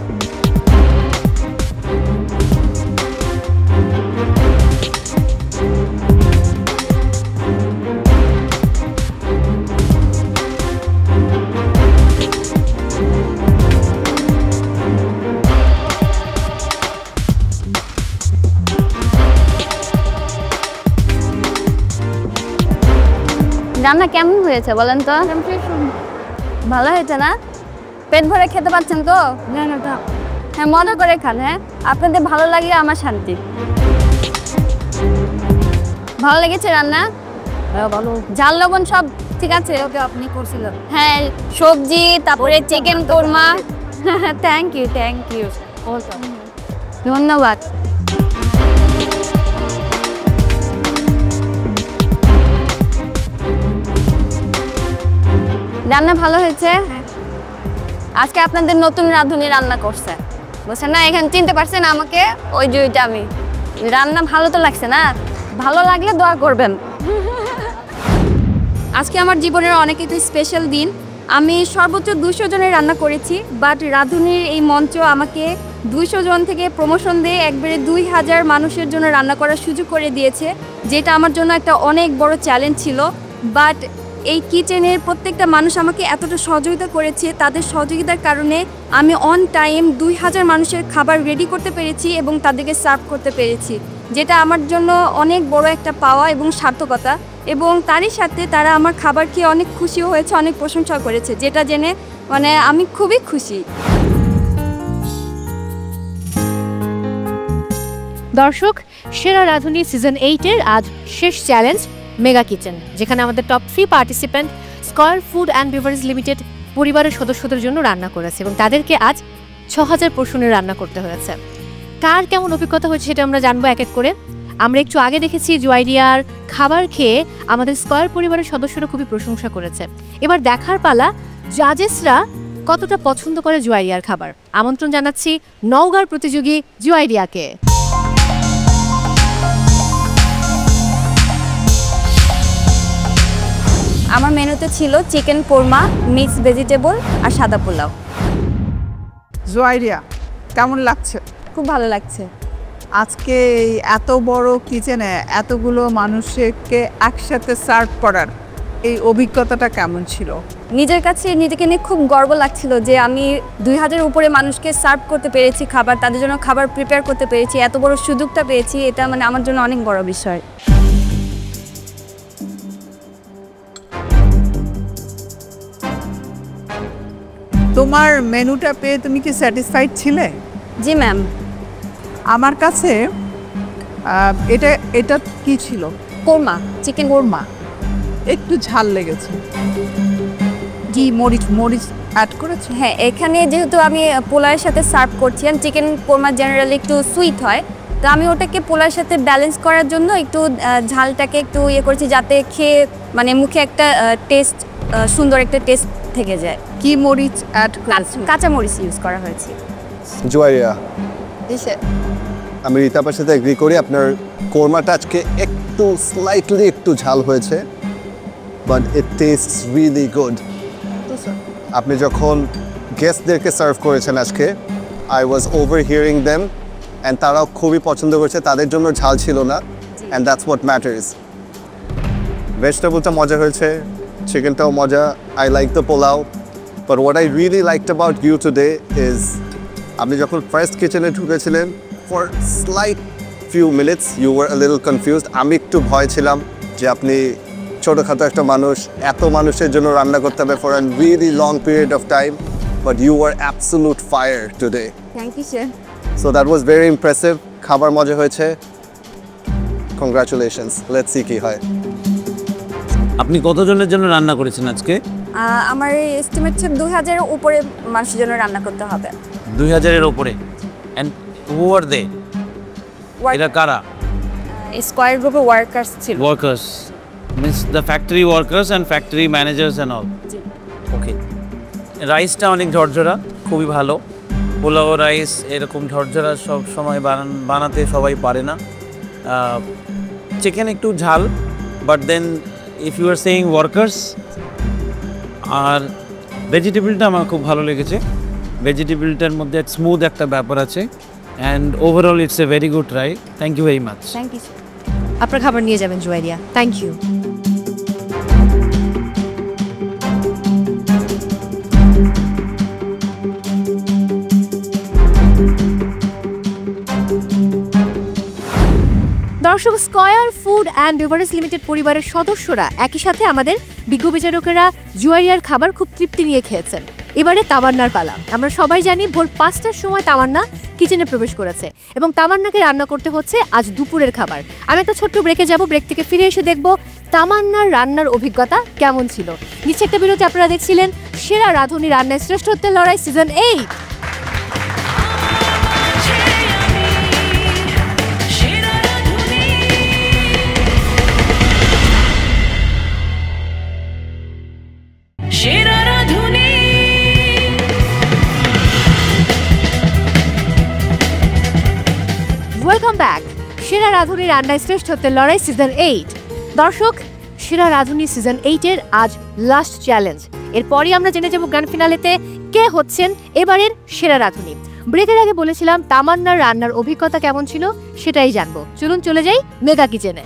রান্না কেমন হয়েছে বলেন তো? ভালো হয়েছে না? পেট ভরে খেতে পাচ্ছেন তো? হ্যাঁ, মজা করে খান। হ্যাঁ, আপনাদের ভালো লাগলে আমার শান্তি। ভালো লেগেছে রান্না? হ্যাঁ, ভালো। ঝাল লবণ সব ঠিক আছে? আপনি করছিলেন? হ্যাঁ, সবজি, তারপরে chicken korma. Thank you, thank you, ধন্যবাদ। রান্না ভালো হয়েছে। আজকে আপনাদের নতুন রাঁধুনি রান্না করছে, বুঝছেন না? এখানে চিনতে পারছেন আমাকে? ওই যে ওইটা আমি। রান্না ভালো তো লাগছে না? ভালো লাগলে দোয়া করবেন। আজকে আমার জীবনের অনেক একটু স্পেশাল দিন। আমি সর্বোচ্চ 200 জনের রান্না করেছি, বাট রাঁধুনির এই মঞ্চ আমাকে 200 জন থেকে প্রমোশন দিয়ে একবারে 2000 মানুষের জন্য রান্না করার সুযোগ করে দিয়েছে, যেটা আমার জন্য একটা অনেক বড় চ্যালেঞ্জ ছিল। বাট এই কিচেনের প্রত্যেকটা মানুষ আমাকে এতটা সহযোগিতা করেছে, তাদের সহযোগিতার কারণে আমি অন টাইম 2000 মানুষের খাবার রেডি করতে পেরেছি এবং তাদেরকে সার্ভ করতে পেরেছি, যেটা আমার জন্য অনেক বড় একটা পাওয়া এবং সার্থকতা। এবং তারই সাথে তারা আমার খাবার খেয়ে অনেক খুশিও হয়েছে, অনেক প্রশংসা করেছে, যেটা জেনে মানে আমি খুবই খুশি। দর্শক, সেরা রাঁধুনি সিজন 8-এর আজ শেষ চ্যালেঞ্জ মেগা কিচেন, যেখানে আমাদের top 3 participant square Food and Beverage Limited পরিবারের সদস্যদের জন্য রান্না করেছে এবং তাদেরকে আজ 6000 পোর্শনের রান্না করতে হয়েছে। কার কেমন অভিজ্ঞতা হয়েছে সেটা আমরা জানবো এক এক করে। আমরা একটু আগে দেখেছি জুয়াইরিয়ার খাবার খেয়ে আমাদের স্কয়ার পরিবারের সদস্যরা খুবই প্রশংসা করেছে। এবার দেখার পালা জাজেসরা কতটা পছন্দ করে জুয়াইরিয়ার খাবার। আমন্ত্রণ জানাচ্ছি নওগাঁর প্রতিযোগী জুয়াইরিয়াকে। আমার মেনুতে ছিল চিকেন কোরমা, মিক্সড ভেজিটেবল আর সাদা পোলাও। জুয়াইরিয়া, কেমন লাগছে? খুব ভালো লাগছে। আজকে এই এত বড় কিচেনে এতগুলো মানুষকে একসাথে সার্ভ করার এই অভিজ্ঞতাটা কেমন ছিল? নিজের কাছে নিজেকে নিয়ে খুব গর্ব লাগছিল যে আমি 2000 উপরে মানুষকে সার্ভ করতে পেরেছি খাবার, তাদের জন্য খাবার প্রিপেয়ার করতে পেরেছি, এত বড় সুযোগটা পেয়েছি, এটা মানে আমার জন্য অনেক বড় বিষয়। তোমার মেনুটা পেয়ে তুমি কি স্যাটিসফাইড ছিলে? জি ম্যাম। আমার কাছে এটা কি ছিল? কোরমা, চিকেন কোরমা। একটু ঝাল লেগেছে। কি মরিচ অ্যাড করেছে? হ্যাঁ, এখানে যেহেতু আমি পোলাওয়ের সাথে সার্ভ করছি, আর চিকেন কোরমা জেনারেলি একটু সুইট হয়, তো আমি ওটাকে পোলাওয়ের সাথে ব্যালেন্স করার জন্য একটু ঝালটাকে একটু ইয়ে করেছি, যাতে খেয়ে মানে মুখে একটা টেস্ট, সুন্দর একটা টেস্ট থেকে যায়। কি মরিচ অ্যাড করেছে? কাঁচা মরিচ ইউজ করা হয়েছে। জুয়াইরিয়া, জি স্যার। আমি রিতাপার সাথে এগ্রি করি। আপনার কোরমাটা আজকে স্লাইটলি একটু ঝাল হয়েছে, but it tastes really good. আপনি যখন গেস্টদেরকে সার্ভ করেছেন আজকে, I was overhearing them, and তারাও খুবই পছন্দ করেছে। তাদের জন্য ঝাল ছিল না, অ্যান্ড দ্যাটস হোয়াট ম্যাটার্স। ভেজিটেবলটা মজা হয়েছে, চিকেনটাও মজা। I like the pulao, but what I really liked about you today is, আপনি যখন ফার্স্ট কিচেনে ঢুকেছিলেন, for slight few minutes you were a little confused. আমি একটু ভয় ছিলাম যে আপনি ছোটোখাটো একটা মানুষ, এত মানুষের জন্য রান্না করতে হবে for a really long period of time, but you were absolute fire today. Thank you sir. So that was very impressive. খাবার মজা হয়েছে, কংগ্রাচুলেশনস। লেটস সি কি হয়। আপনি কতজনের জন্য রান্না করেছেন আজকে? আমার এস্টিমেট হচ্ছে 2000 উপরে মানুষের জন্য রান্না করতে হবে। 2000-এর উপরে? And who are they? এরা কারা? স্কয়ার গ্রুপের ওয়ার্কার্স ছিল। Workers means the factory workers and factory managers and all. Okay. রাইসটা অনেক ঝরঝরা, খুবই ভালো। পোলাও রাইস এরকম ঝরঝরা সব সময় বানাতে সবাই পারে না। চিকেন একটু ঝাল, but then if you are saying workers. আর ভেজিটেবলটা আমার খুব ভালো লেগেছে। ভেজিটেবলটার মধ্যে স্মুথ একটা ব্যাপার আছে, and overall it's a very good try. Thank you very much. Thank you. আপনার খাবার নিয়ে যাবেন জুয়াইরিয়া। Thank you. দর্শক, Square Food and Beverage Limited পরিবারের সদস্যরা একই সাথে আমাদের বিজ্ঞ বিচারকেরা জুয়াইরিয়ার খাবার খুব তৃপ্তি নিয়ে খেয়েছেন। এবারে তামান্নার পালা। আমরা সবাই জানি ভোর 5টার সময় তামান্না কিচেনে প্রবেশ করেছে এবং তামান্নাকে রান্না করতে হচ্ছে আজ দুপুরের খাবার। আমি একটা ছোট্ট ব্রেকে যাব, ব্রেক থেকে ফিরে এসে দেখব তামান্নার রান্নার অভিজ্ঞতা কেমন ছিল। নিচে একটা বিরতি। আপনারা দেখছিলেন সেরা রাঁধুনি রান্নায় শ্রেষ্ঠত্বের লড়াই সিজন 8। সেরা রাঁধুনি রান্নায় শ্রেষ্ঠত্বের লড়াই সিজন 8। দর্শক, সেরা রাঁধুনি সিজন 8-এর আজ লাস্ট চ্যালেঞ্জ। এরপরই আমরা জেনে যাব গ্র্যান্ড ফিনালেতে কে হচ্ছেন এবারের সেরা রাঁধুনি। ব্রেকের আগে বলেছিলাম তামান্নার রান্নার অভিজ্ঞতা কেমন ছিল সেটাই জানবো। চলুন চলে যাই মেগা কিচেনে।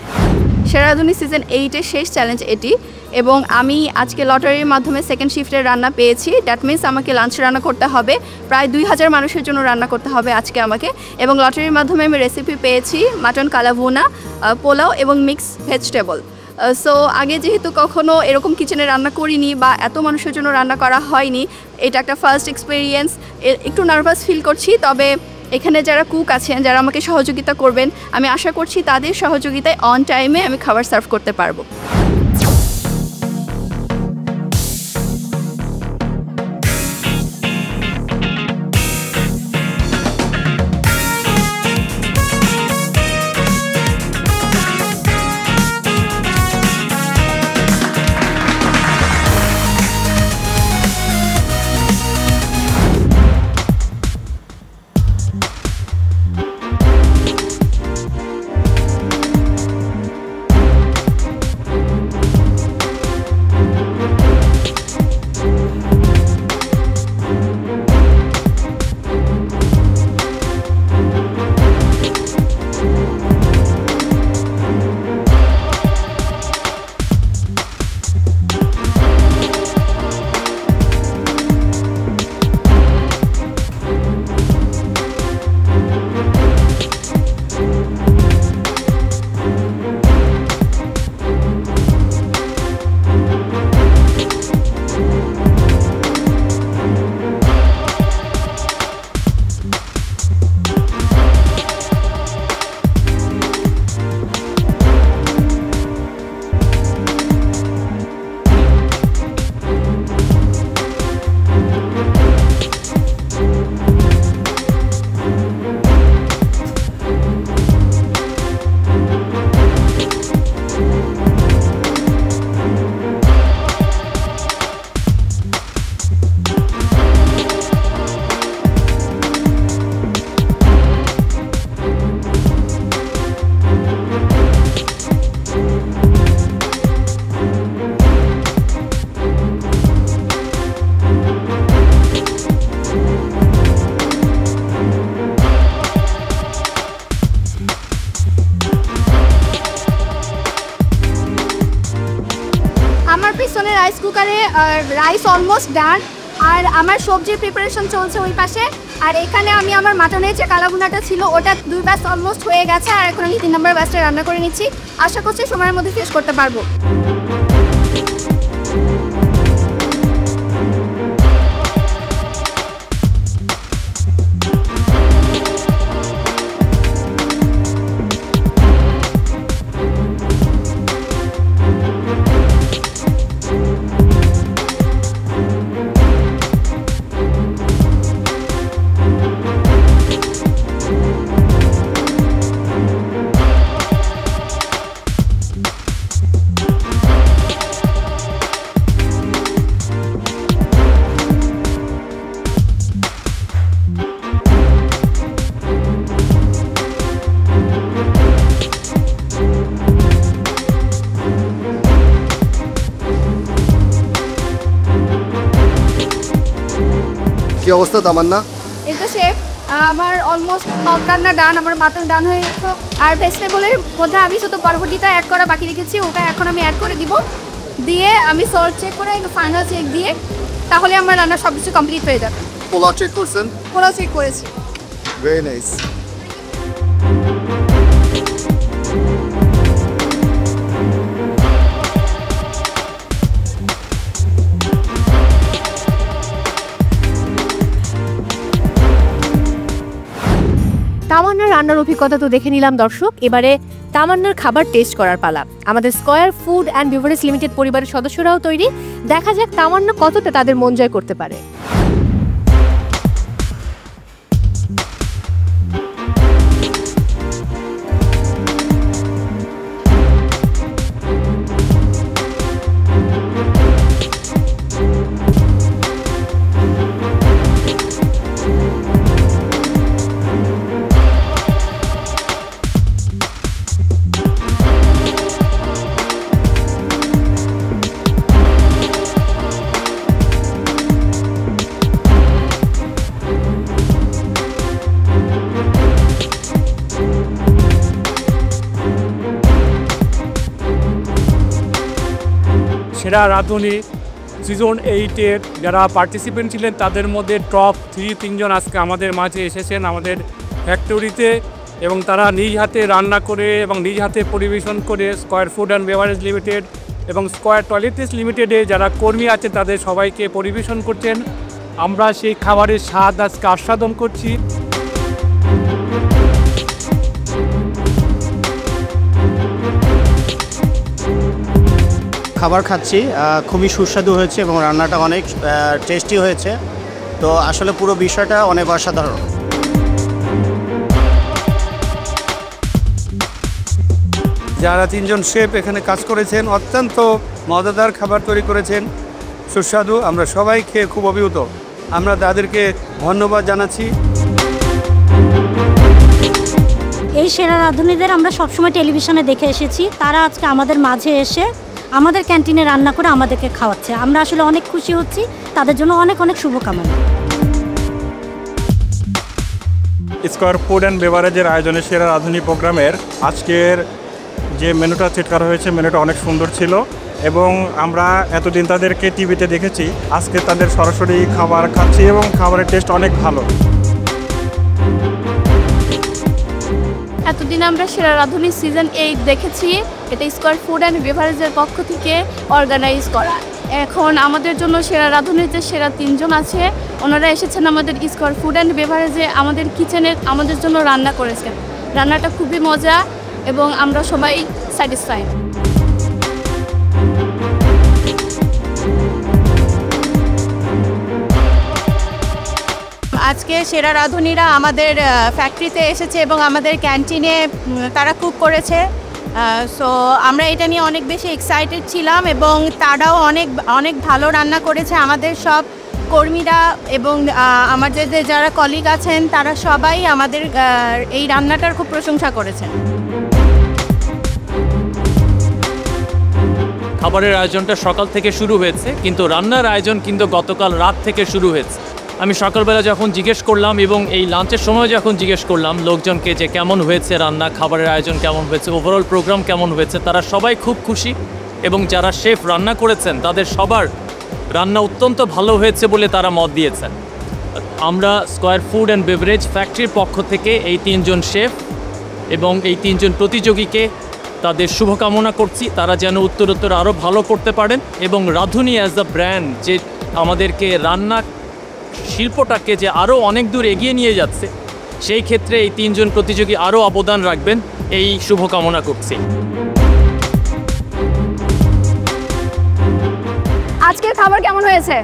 সেরা রাঁধুনি সিজন 8-এর শেষ চ্যালেঞ্জ এটি, এবং আমি আজকে লটারির মাধ্যমে সেকেন্ড শিফটের রান্না পেয়েছি। দ্যাট মিনস আমাকে লাঞ্চ রান্না করতে হবে, প্রায় 2000 মানুষের জন্য রান্না করতে হবে আজকে আমাকে। এবং লটারির মাধ্যমে আমি রেসিপি পেয়েছি মাটন কালাভুনা, পোলাও এবং মিক্স ভেজিটেবল। সো আগে যেহেতু কখনো এরকম কিচেনে রান্না করিনি বা এত মানুষের জন্য রান্না করা হয়নি, এটা একটা ফার্স্ট এক্সপিরিয়েন্স। একটু নার্ভাস ফিল করছি, তবে এখানে যারা কুক আছেন, যারা আমাকে সহযোগিতা করবেন, আমি আশা করছি তাদের সহযোগিতায় অন টাইমে আমি খাবার সার্ভ করতে পারবো। রাইস কুকারে রাইস অলমোস্ট ডান, আর আমার সবজির প্রিপারেশন চলছে ওই পাশে। আর এখানে আমি আমার মাটনের যে কালাভুনাটা ছিল ওটা 2 ব্যাচ অলমোস্ট হয়ে গেছে, আর এখন আমি 3 নম্বর ব্যাচটা রান্না করে নিচ্ছি। আশা করছি সময়ের মধ্যে শেষ করতে পারবো। কি অবস্থা তামান্না? এই তো শেফ, আমার অলমোস্ট মগ রান্না ডান, আমার মাটন ডান হয়ে গেছে। আর ভেজিটেবলের মধ্যে আমি শুধু বরবটিটা অ্যাড করা বাকি রেখেছি, ওটা এখন আমি অ্যাড করে দিব। দিয়ে আমি সল্ট চেক করে ফাইনাল চেক দিয়ে তাহলে আমার রান্না সব কিছু কমপ্লিট হয়ে যাবে। পোলাও চেক করছেন? পোলাও চেক করেছি। Very nice. তামান্নার রান্নার অভিজ্ঞতা তো দেখে নিলাম দর্শক, এবারে তামান্নার খাবার টেস্ট করার পালা। আমাদের square Food and Beverage Limited পরিবারের সদস্যরাও তৈরি। দেখা যাক তামান্না কতটা তাদের মন জয় করতে পারে। সেরা রাঁধুনি সিজন 8-এর যারা পার্টিসিপেন্ট ছিলেন তাদের মধ্যে টপ 3 আজকে আমাদের মাঝে এসেছেন আমাদের ফ্যাক্টরিতে, এবং তারা নিজ হাতে রান্না করে এবং নিজ হাতে পরিবেশন করে square Food and Beverage limited এবং স্কয়ার টয়লেটস লিমিটেডে যারা কর্মী আছে তাদের সবাইকে পরিবেশন করছেন। আমরা সেই খাবারের স্বাদ আজকে আস্বাদন করছি। খাবার খাচ্ছি, খুবই সুস্বাদু হয়েছে এবং রান্নাটা অনেক টেস্টি হয়েছে। তো আসলে পুরো বিষয়টা অনেক অসাধারণ। যারা 3 জন শেফ এখানে কাজ করেছেন অত্যন্ত মজাদার খাবার তৈরি করেছেন, সুস্বাদু। আমরা সবাই খেয়ে খুব অভিভূত। আমরা তাদেরকে ধন্যবাদ জানাচ্ছি। এই সেরা রাঁধুনিদের আমরা সবসময় টেলিভিশনে দেখে এসেছি, তারা আজকে আমাদের মাঝে এসে আমাদের ক্যান্টিনে রান্না করে আমাদেরকে খাওয়াচ্ছে। আমরা আসলে অনেক খুশি হচ্ছি, তাদের জন্য অনেক অনেক শুভকামনা। স্কয়ার ফুড অ্যান্ড বেভারেজের আয়োজনে সেরা রাঁধুনি প্রোগ্রামের আজকের যে মেনুটা সেট করা হয়েছে, মেনুটা অনেক সুন্দর ছিল এবং আমরা এতদিন তাদেরকে টিভিতে দেখেছি, আজকে তাদের সরাসরি খাবার খাচ্ছি এবং খাবারের টেস্ট অনেক ভালো। এতদিন আমরা সেরা রাঁধুনি সিজন 8 দেখেছি, এটা স্কয়ার ফুড অ্যান্ড বেভারেজের পক্ষ থেকে অর্গানাইজ করা। এখন আমাদের জন্য সেরা রাঁধুনির যে সেরা 3 জন আছে ওনারা এসেছেন আমাদের স্কয়ার ফুড অ্যান্ড বেভারেজে আমাদের কিচেনে আমাদের জন্য রান্না করেছেন। রান্নাটা খুবই মজা এবং আমরা সবাই স্যাটিসফাইড। আজকে সেরা রাঁধুনিরা আমাদের ফ্যাক্টরিতে এসেছে এবং আমাদের ক্যান্টিনে তারা কুক করেছে। সো আমরা এটা নিয়ে অনেক বেশি এক্সাইটেড ছিলাম এবং তারাও অনেক অনেক ভালো রান্না করেছে। আমাদের সব কর্মীরা এবং আমাদের যারা কলিগ আছেন তারা সবাই আমাদের এই রান্নাটার খুব প্রশংসা করেছেন। খাবারের আয়োজনটা সকাল থেকে শুরু হয়েছে, কিন্তু রান্নার আয়োজন কিন্তু গতকাল রাত থেকে শুরু হয়েছে। আমি সকালবেলা যখন জিজ্ঞেস করলাম এবং এই লাঞ্চের সময় যখন জিজ্ঞেস করলাম লোকজনকে যে কেমন হয়েছে রান্না, খাবারের আয়োজন কেমন হয়েছে, ওভারঅল প্রোগ্রাম কেমন হয়েছে, তারা সবাই খুব খুশি এবং যারা শেফ রান্না করেছেন তাদের সবার রান্না অত্যন্ত ভালো হয়েছে বলে তারা মত দিয়েছেন। আমরা স্কয়ার ফুড অ্যান্ড বেভারেজ ফ্যাক্টরির পক্ষ থেকে এই 3 জন শেফ এবং এই 3 জন প্রতিযোগীকে তাদের শুভকামনা করছি, তারা যেন উত্তরোত্তর আরও ভালো করতে পারেন এবং রাঁধুনি অ্যাজ আ ব্র্যান্ড যে আমাদেরকে রান্না শিল্পটাকে যে আরও অনেক দূর এগিয়ে নিয়ে যাচ্ছে, সেই ক্ষেত্রে এই 3 জন প্রতিযোগী আরও অবদান রাখবেন এই শুভকামনা করছি। আজকের খাবার কেমন হয়েছে?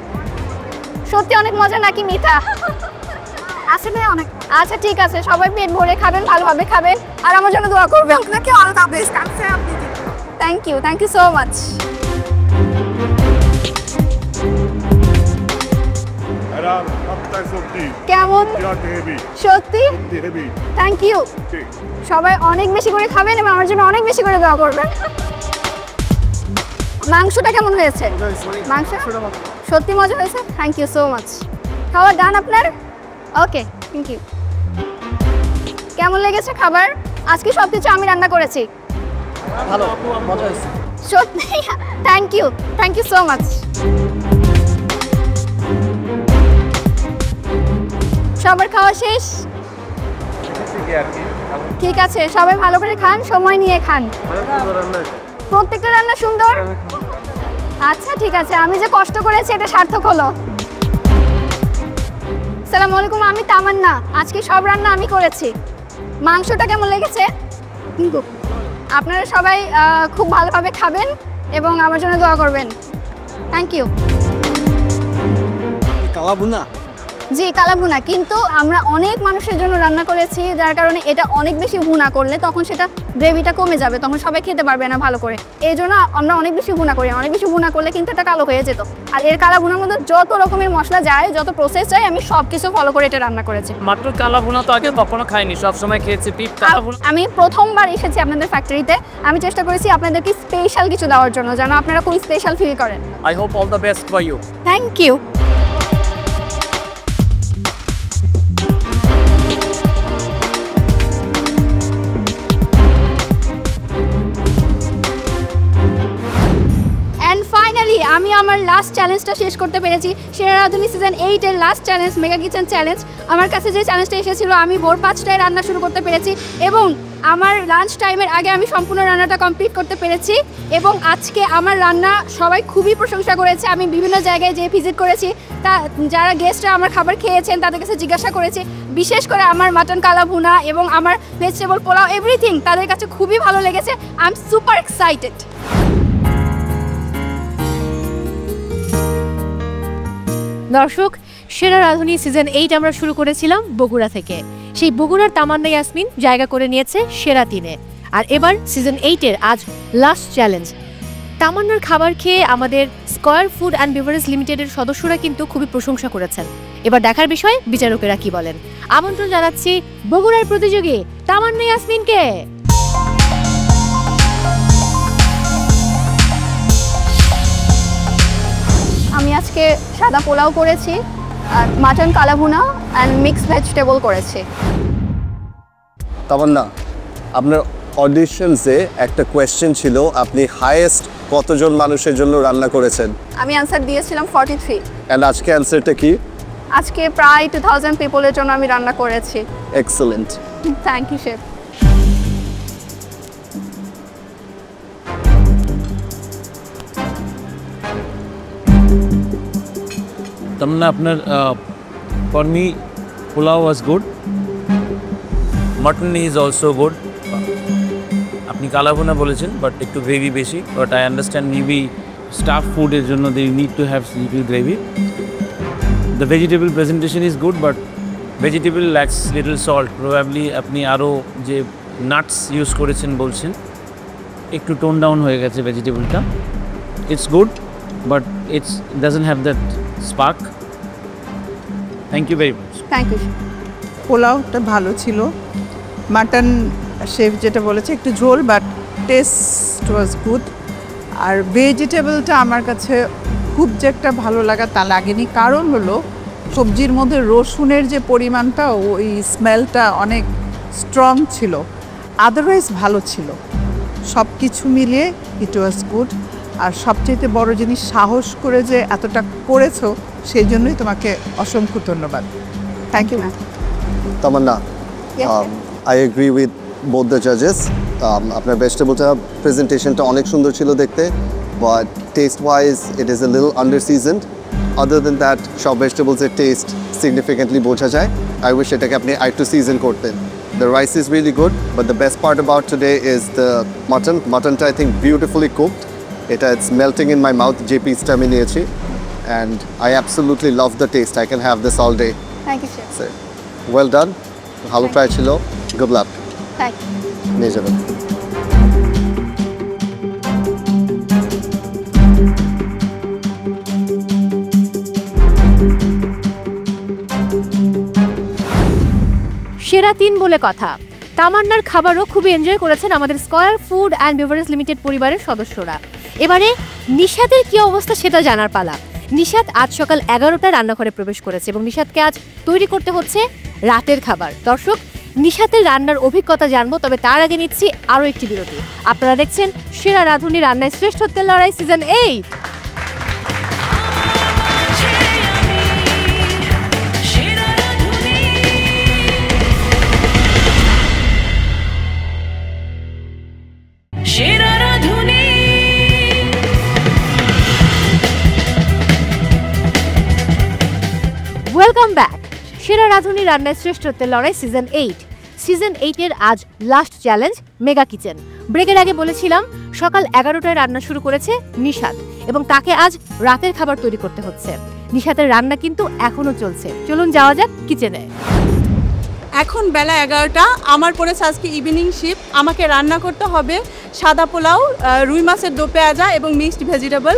সত্যি অনেক মজা নাকি মিঠা? আসলে অনেক। আচ্ছা ঠিক আছে, সবাই পেট ভরে খাবেন, ভালোভাবে খাবেন আর আমার জন্য দোয়া করবেন। আপনাকে all the best. Thank you so much. কেমন সত্যি? Thank you. সবাই অনেক বেশি করে খাবেন এবং আমার জন্য অনেক বেশি করে দোয়া করবেন। মাংসটা কেমন হয়েছে? মাংস সত্যি মজা হয়েছে। Thank you so much. খাবার ডান আপনার? Okay, thank you. কেমন লেগেছে খাবার? আজকে সব কিছু আমি রান্না করেছি। ভালো, মজা হয়েছে সত্যি। Thank you so much. সবার খাওয়া শেষ? ঠিক আছে, সবাই ভালো করে খান, সময় নিয়ে খান। প্রত্যেকটা রান্না সুন্দর। আচ্ছা ঠিক আছে, আমি যে কষ্ট করেছি এটা সার্থক হলো। আসসালামু আলাইকুম, আমি তামান্না। আজকে সব রান্না আমি করেছি। মাংসটা কেমন লেগেছে? আপনারা সবাই খুব ভালোভাবে খাবেন এবং আমার জন্য দোয়া করবেন। Thank you. কালাভুনা? জি কালাভুনা, কিন্তু আমরা অনেক মানুষের জন্য রান্না করেছি, যার কারণে এটা অনেক বেশি ভুনা করলে তখন সেটা গ্রেভিটা কমে যাবে, তখন সবাই খেতে পারবে না ভালো করে। এই জন্য আমরা অনেক বেশি ভুনা করি। অনেক বেশি ভুনা করলে কিন্তু এটা কালো হয়ে যেত। আর এর কালাভুনার মধ্যে যত রকমের মশলা যায়, যত প্রসেস যায়, আমি সব কিছু ফলো করে এটা রান্না করেছি। মাত্র কালাভুনা তো আগে কখনো খাইনি, সবসময় খেয়েছি পিপ কালাভুনা। আমি প্রথমবার এসেছি আপনাদের ফ্যাক্টরিতে। আমি চেষ্টা করেছি আপনাদেরকে স্পেশাল কিছু দেওয়ার জন্য, যেন আপনারা খুব স্পেশাল ফিল করেন। I hope all the best for you. Thank you. আমি আমার লাস্ট চ্যালেঞ্জটা শেষ করতে পেরেছি। সেরা রাঁধুনি সিজন 8 এর last challenge mega kitchen challenge. আমার কাছে যে চ্যালেঞ্জটা এসেছিল আমি ভোর 5টায় রান্না শুরু করতে পেরেছি এবং আমার লাঞ্চ টাইমের আগে আমি সম্পূর্ণ রান্নাটা কমপ্লিট করতে পেরেছি এবং আজকে আমার রান্না সবাই খুবই প্রশংসা করেছে। আমি বিভিন্ন জায়গায় যেয়ে ভিজিট করেছি, তা যারা গেস্টরা আমার খাবার খেয়েছেন তাদের কাছে জিজ্ঞাসা করেছি, বিশেষ করে আমার মাটন কালা ভুনা এবং আমার ভেজিটেবল পোলাও এভরিথিং তাদের কাছে খুবই ভালো লেগেছে। I am super excited. দর্শক, সেরা রাঁধুনি সিজন 8 আমরা শুরু করেছিলাম বগুড়া থেকে। সেই বগুড়ার তামান্না ইয়াসমিন জায়গা করে নিয়েছে সেরা 3-এ। আর এবার সিজন 8-এর আজ লাস্ট চ্যালেঞ্জ। তামান্নার খাবার খেয়ে আমাদের স্কয়ার ফুড অ্যান্ড বেভারেজ লিমিটেডের সদস্যরা কিন্তু খুবই প্রশংসা করেছেন। এবার দেখার বিষয় বিচারকেরা কি বলেন। আমন্ত্রণ জানাচ্ছি বগুড়ার প্রতিযোগী তামান্না ইয়াসমিনকে। আমি আজকে সাদা পোলাও করেছি আর মাটন কালা ভুনা অ্যান্ড মিক্সড ভেজিটেবল করেছি। তামান্না, আপনার অডিশনসে একটা কোয়েশ্চেন ছিল, আপনি হাইয়েস্ট কতজন মানুষের জন্য রান্না করেছেন? আমি অ্যান্সার দিয়েছিলাম 43। এন্ড আজকে অ্যান্সারটা কি? আজকে প্রায় 2000 পিপলের জন্য আমি রান্না করেছি। Excellent, thank you chef. Tamanna, আপনার for me pulao was good, mutton is also good. আপনি কালা ভুনা বলেছেন বাট একটু গ্রেভি বেশি, but I understand maybe staff ফুডের জন্য they need to have little gravy. The vegetable presentation is good but vegetable lacks little salt. Probably আপনি আরও যে nuts use করেছেন বলছেন, একটু টোন ডাউন হয়ে গেছে ভেজিটেবলটা। It's good but it's doesn't have that spark. Thank you very much. Thank you. পোলাওটা ভালো ছিল। মাটন শেফ যেটা বলেছে একটু ঝোল, বাট টেস্ট ওয়াজ গুড। আর ভেজিটেবলটা আমার কাছে খুব যে একটা ভালো লাগা তা লাগেনি, কারণ হলো সবজির মধ্যে রসুনের যে পরিমাণটা, ওই স্মেলটা অনেক স্ট্রং ছিল। আদারওয়াইজ ভালো ছিল, সব কিছু মিলিয়ে ইট ওয়াজ গুড। আর সবচেয়ে বড় জিনিস, সাহস করে যে এতটা করেছো, সেই জন্যই তোমাকে অসংখ্য ধন্যবাদ। Thank you ma'am. Tamanna, I agree with both the জাজেস। আপনার ভেজিটেবলটা প্রেজেন্টেশনটা অনেক সুন্দর ছিল দেখতে, but taste wise it is a little under seasoned. Other than that সব ভেজিটেবলসের টেস্ট সিগনিফিকেন্টলি বোঝা যায়। আই উইশ এটাকে আপনি আরেকটু সিজন করতেন। The rice is really good, but the best part about today is the mutton. Muttonটা I think beautifully cooked. It's melting in my mouth, যে পিসটা আমি নিয়েছি, and I absolutely love the taste. I can have this all day. Thank you, chef. So, well done. ভালো try ছিল। Good luck. Thank you. নিয়ে যাবেন। সেরা 3 বলে কথা। তামান্নার খাবারও খুবই এনজয় করেছেন আমাদের square Food and Beverage Limited পরিবারের সদস্যরা। এবারে নিশাতের কি অবস্থা সেটা জানার পালা। নিশাত আজ সকাল 11টায় রান্নাঘরে প্রবেশ করেছে এবং নিশাতকে আজ তৈরি করতে হচ্ছে রাতের খাবার। দর্শক, নিশাতের রান্নার অভিজ্ঞতা জানবো, তবে তার আগে নিচ্ছি আরও একটি বিরতি। আপনারা দেখছেন সেরা রাঁধুনি রান্নায় শ্রেষ্ঠত্বের লড়াই সিজন 8। Welcome back. সেরা রাঁধুনি রান্নায় শ্রেষ্ঠত্বের লড়াই সিজন 8। সিজন 8-এর আজ লাস্ট চ্যালেঞ্জ মেগা কিচেন। ব্রেকের আগে বলেছিলাম সকাল 11টায় রান্না শুরু করেছে নিশাত এবং তাকে আজ রাতের খাবার তৈরি করতে হচ্ছে। নিশাতের রান্না কিন্তু এখনো চলছে। চলুন যাওয়া যাক কিচেনে। এখন বেলা 11টা, আমার পড়েছে আজকে ইভিনিং শিফট। আমাকে রান্না করতে হবে সাদা পোলাও, রুই মাছের দো পেঁয়াজা এবং মিক্সড ভেজিটেবল।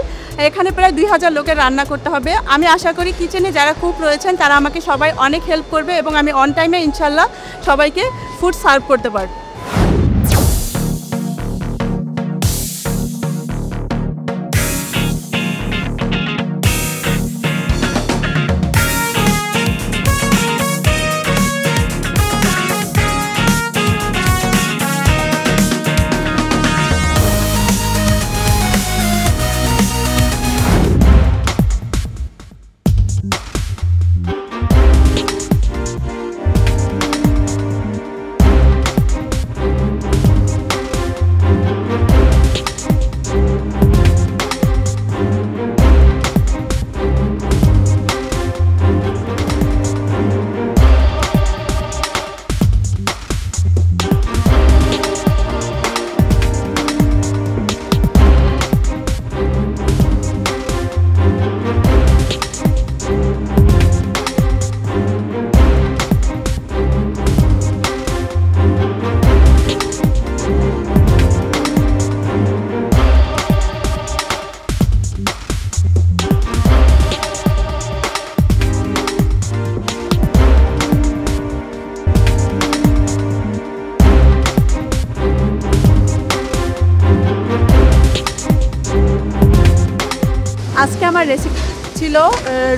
এখানে প্রায় 2000 লোকের রান্না করতে হবে। আমি আশা করি কিচেনে যারা কুক রয়েছেন তারা আমাকে সবাই অনেক হেল্প করবে এবং আমি অন টাইমে ইনশাল্লাহ সবাইকে ফুড সার্ভ করতে পারব। আজকে আমার রেসিপি ছিল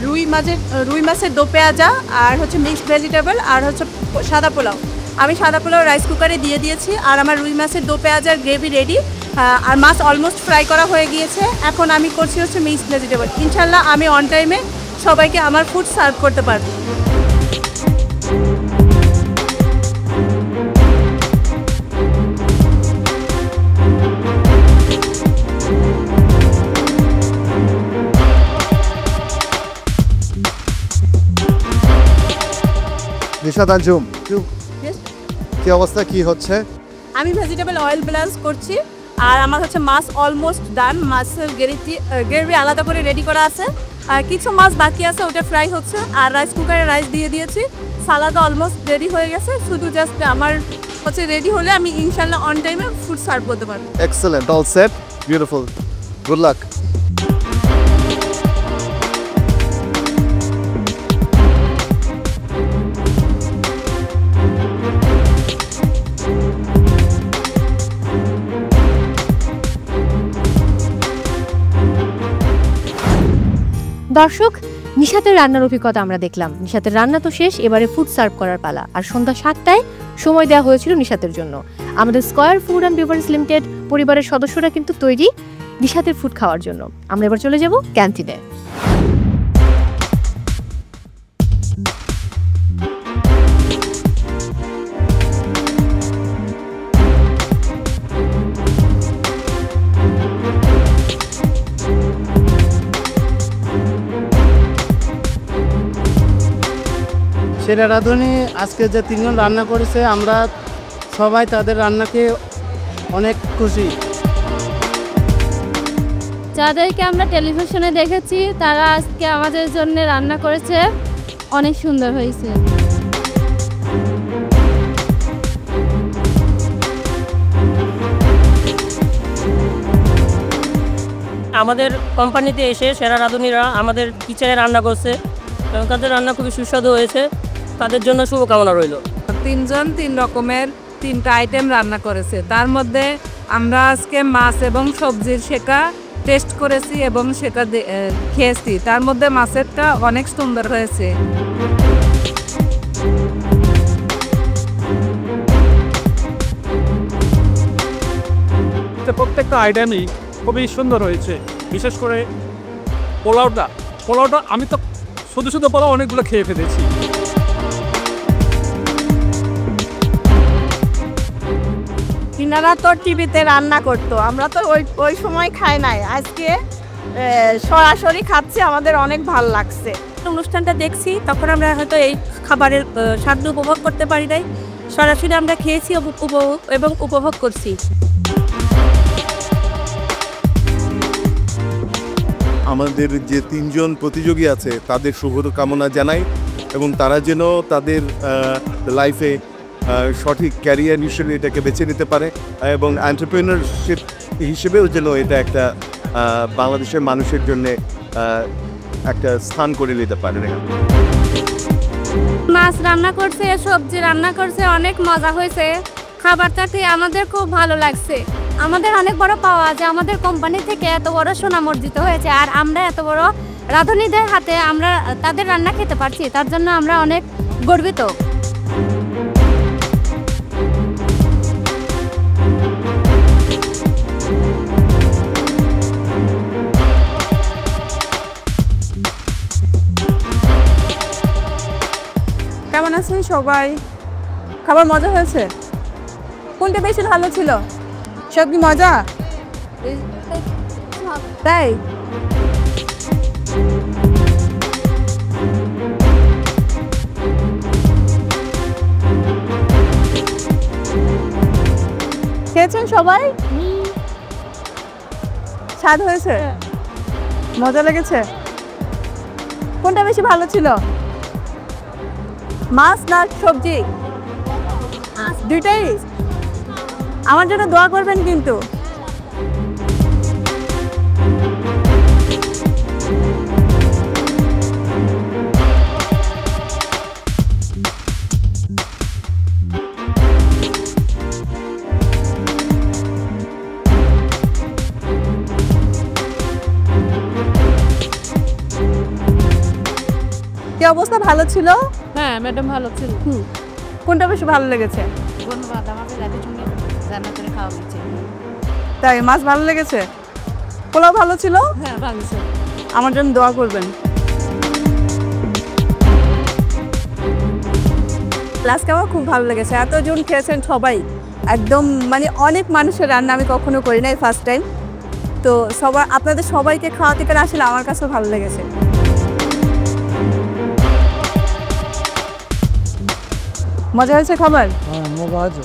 রুই মাছের দো পেঁয়াজা, আর হচ্ছে মিক্সড ভেজিটেবল, আর হচ্ছে সাদা পোলাও। আমি সাদা পোলাও রাইস কুকারে দিয়ে দিয়েছি, আর আমার রুই মাছের দো পেঁয়াজার গ্রেভি রেডি, আর মাছ অলমোস্ট ফ্রাই করা হয়ে গিয়েছে। এখন আমি করছি হচ্ছে মিক্সড ভেজিটেবল। ইনশাল্লাহ আমি অন টাইমে সবাইকে আমার ফুড সার্ভ করতে পারবো। নিশাত আঞ্জুম, কি অবস্থা, কি হচ্ছে? আমি ভেজিটেবল অয়েল ব্যালেন্স করছি, আর আমার হচ্ছে মাছ অলমোস্ট ডান। মাছের গ্রেভি আলাদা করে রেডি করা আছে, আর কিছু মাছ বাকি আছে, ওটা ফ্রাই হচ্ছে। আর রাইস কুকারে রাইস দিয়ে দিয়েছি, সালাদও অলমোস্ট রেডি হয়ে গেছে। শুধু জাস্ট আমার হচ্ছে রেডি হলে আমি ইনশাল্লাহ অন টাইমে ফুড সার্ভ করতে পারবো। Excellent, all set, beautiful, good luck. দর্শক, নিশাতের রান্নার অভিজ্ঞতা আমরা দেখলাম। নিশাতের রান্না তো শেষ, এবারে ফুড সার্ভ করার পালা। আর সন্ধ্যা 7টায় সময় দেওয়া হয়েছিল নিশাতের জন্য। আমাদের square Food and Beverage Limited পরিবারের সদস্যরা কিন্তু তৈরি নিশাতের ফুড খাওয়ার জন্য। আমরা এবার চলে যাব ক্যান্টিনে। সেরা রাঁধুনি আজকে যে 3 জন রান্না করেছে, আমরা সবাই তাদের রান্নাকে অনেক খুশি। যাদেরকে আমরা টেলিভিশনে দেখেছি তারা আজকে আমাদের জন্য রান্না করেছে, অনেক সুন্দর হয়েছে। আমাদের কোম্পানিতে এসে সেরা রাঁধুনিরা আমাদের কিচেনে রান্না করছে এবং তাদের রান্না খুবই সুস্বাদু হয়েছে। তাদের জন্য শুভকামনা রইল। 3 জন 3 রকমের 3টা আইটেম রান্না করেছে। তার মধ্যে আমরা আজকে মাছ এবং সবজির শেখা টেস্ট করেছি এবং সেটা খেয়েছি। তার মধ্যে মাছেরটা অনেক সুন্দর হয়েছে। প্রত্যেকটা আইটেমই খুবই সুন্দর হয়েছে। বিশেষ করে পোলাওটা আমি তো শুধু পোলাও অনেকগুলো খেয়ে ফেলেছি। কিনারা তো টিভিতে রান্না করতো, আমরা তো ওই সময় খাই নাই। আজকে সরাসরি খাচ্ছি, আমাদের অনেক ভালো লাগছে। অনুষ্ঠানটা দেখছি তখন আমরা হয়তো এই খাবারের স্বাদ উপভোগ করতে পারি নাই, সরাসরি আমরা খেয়েছি এবং উপভোগ করছি। আমাদের যে 3 জন প্রতিযোগী আছে তাদের শুভকামনা জানাই এবং তারা যেন তাদের লাইফে সঠিক ক্যারিয়ার হিসেবে এটাকে বেছে নিতে পারে এবং এন্টারপ্রেনারশিপ হিসেবেও যেন এটা একটা বাংলাদেশের মানুষের জন্য একটা স্থান করে নিতে পারে। মাছ রান্না করছে, সবজি রান্না করছে, অনেক মজা হয়েছে। খাবারটা খেয়ে আমাদের খুব ভালো লাগছে। আমাদের অনেক বড় পাওয়া যে আমাদের কোম্পানি থেকে এত বড় সুনাম অর্জিত হয়েছে, আর আমরা এত বড় রাঁধুনিদের হাতে আমরা তাদের রান্না খেতে পারছি, তার জন্য আমরা অনেক গর্বিত। কেমন আছেন সবাই? খাবার মজা হয়েছে? কোনটা বেশি ভালো ছিল? সব কি মজা? তাই খেয়েছেন সবাই? স্বাদ হয়েছে? মজা লেগেছে? কোনটা বেশি ভালো ছিল, মাছ না সবজি? দুইটাই। আমার জন্য দোয়া করবেন কিন্তু। অবস্থা ভালো ছিল? হ্যাঁ ম্যাডাম ভালো ছিল। কোনটা বেশি ভালো লেগেছে? ধন্যবাদ, আমাকে রাধুনি রান্না করে খাওয়া হয়েছে। তাই মাছ ভালো লেগেছে? পোলাও ভালো ছিল? হ্যাঁ ভালো ছিল। আমার জন্য দোয়া করবেন। লাস্ট আমার খুব ভালো লেগেছে, এতজন খেয়েছেন সবাই, একদম মানে অনেক মানুষের রান্না আমি কখনো করি নাই, ফার্স্ট টাইম। তো সবাই আপনাদের সবাইকে খাওয়াতে পেরে আসলে আমার কাছেও ভালো লেগেছে। মজা হয়েছে খাবার? হ্যাঁ মজা হয়েছে,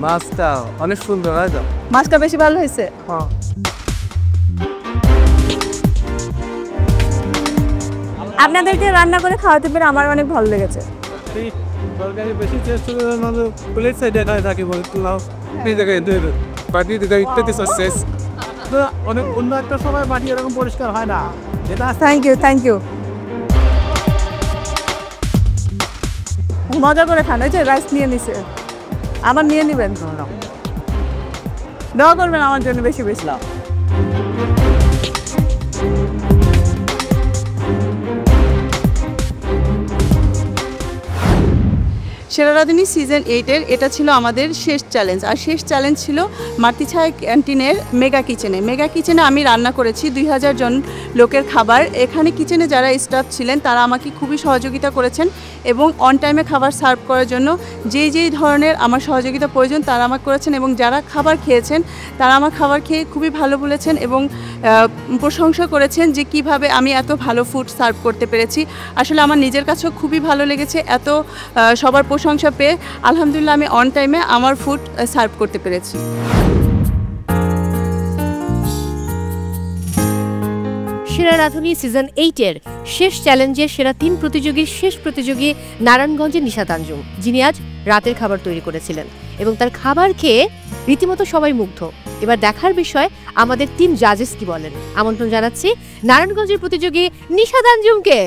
মাছটা অনেক সুন্দর হয়েছে। মাছটা বেশি ভালো হয়েছে? হ্যাঁ। আপনাদেরকে রান্না করে খাওয়াতে পেরে আমার অনেক ভালো লেগেছে। তরকারি বেশি টেস্ট করে মানে প্লেট সাইডে খাই থাকি বলে তুলাও এই জায়গায় দেবে পার্টি দিতে ইত্যাদি সাকসেস। অনেক অন্য একটা সময় মাটি এরকম পরিষ্কার হয় না। এটা থ্যাংক ইউ। মজা করে খান। এই যে রাইস নিয়ে নিছে, আবার নিয়ে নেবেন। দোয়া করবেন আমার জন্য বেশি বেশি। সেরা রাঁধুনি সিজন 8-এর এটা ছিল আমাদের শেষ চ্যালেঞ্জ। আর শেষ চ্যালেঞ্জ ছিল মাতৃছায়া ক্যান্টিনের মেগা কিচেনে আমি রান্না করেছি 2000 জন লোকের খাবার। এখানে কিচেনে যারা স্টাফ ছিলেন তারা আমাকে খুবই সহযোগিতা করেছেন এবং অন টাইমে খাবার সার্ভ করার জন্য যেই ধরনের আমার সহযোগিতা প্রয়োজন তারা আমাকে করেছেন। এবং যারা খাবার খেয়েছেন তারা আমার খাবার খেয়ে খুবই ভালো বলেছেন এবং প্রশংসা করেছেন যে কিভাবে আমি এত ভালো ফুড সার্ভ করতে পেরেছি। আসলে আমার নিজের কাছেও খুবই ভালো লেগেছে এত সবার প্রশংসা পেয়ে। আলহামদুলিল্লাহ আমি অন টাইমে আমার ফুড সার্ভ করতে পেরেছি। সেরা রাঁধুনি সিজন 8-এর শেষ চ্যালেঞ্জের সেরা 3 প্রতিযোগীর শেষ প্রতিযোগী নারায়ণগঞ্জের নিশাত আঞ্জুম, যিনি আজ রাতের খাবার তৈরি করেছিলেন এবং তার খাবার খেয়ে রীতিমতো সবাই মুগ্ধ। এবার দেখার বিষয় আমাদের 3 জাজেস কি বলেন। আমন্ত্রণ জানাচ্ছি নারায়ণগঞ্জের প্রতিযোগী নিশাত আঞ্জুমকে।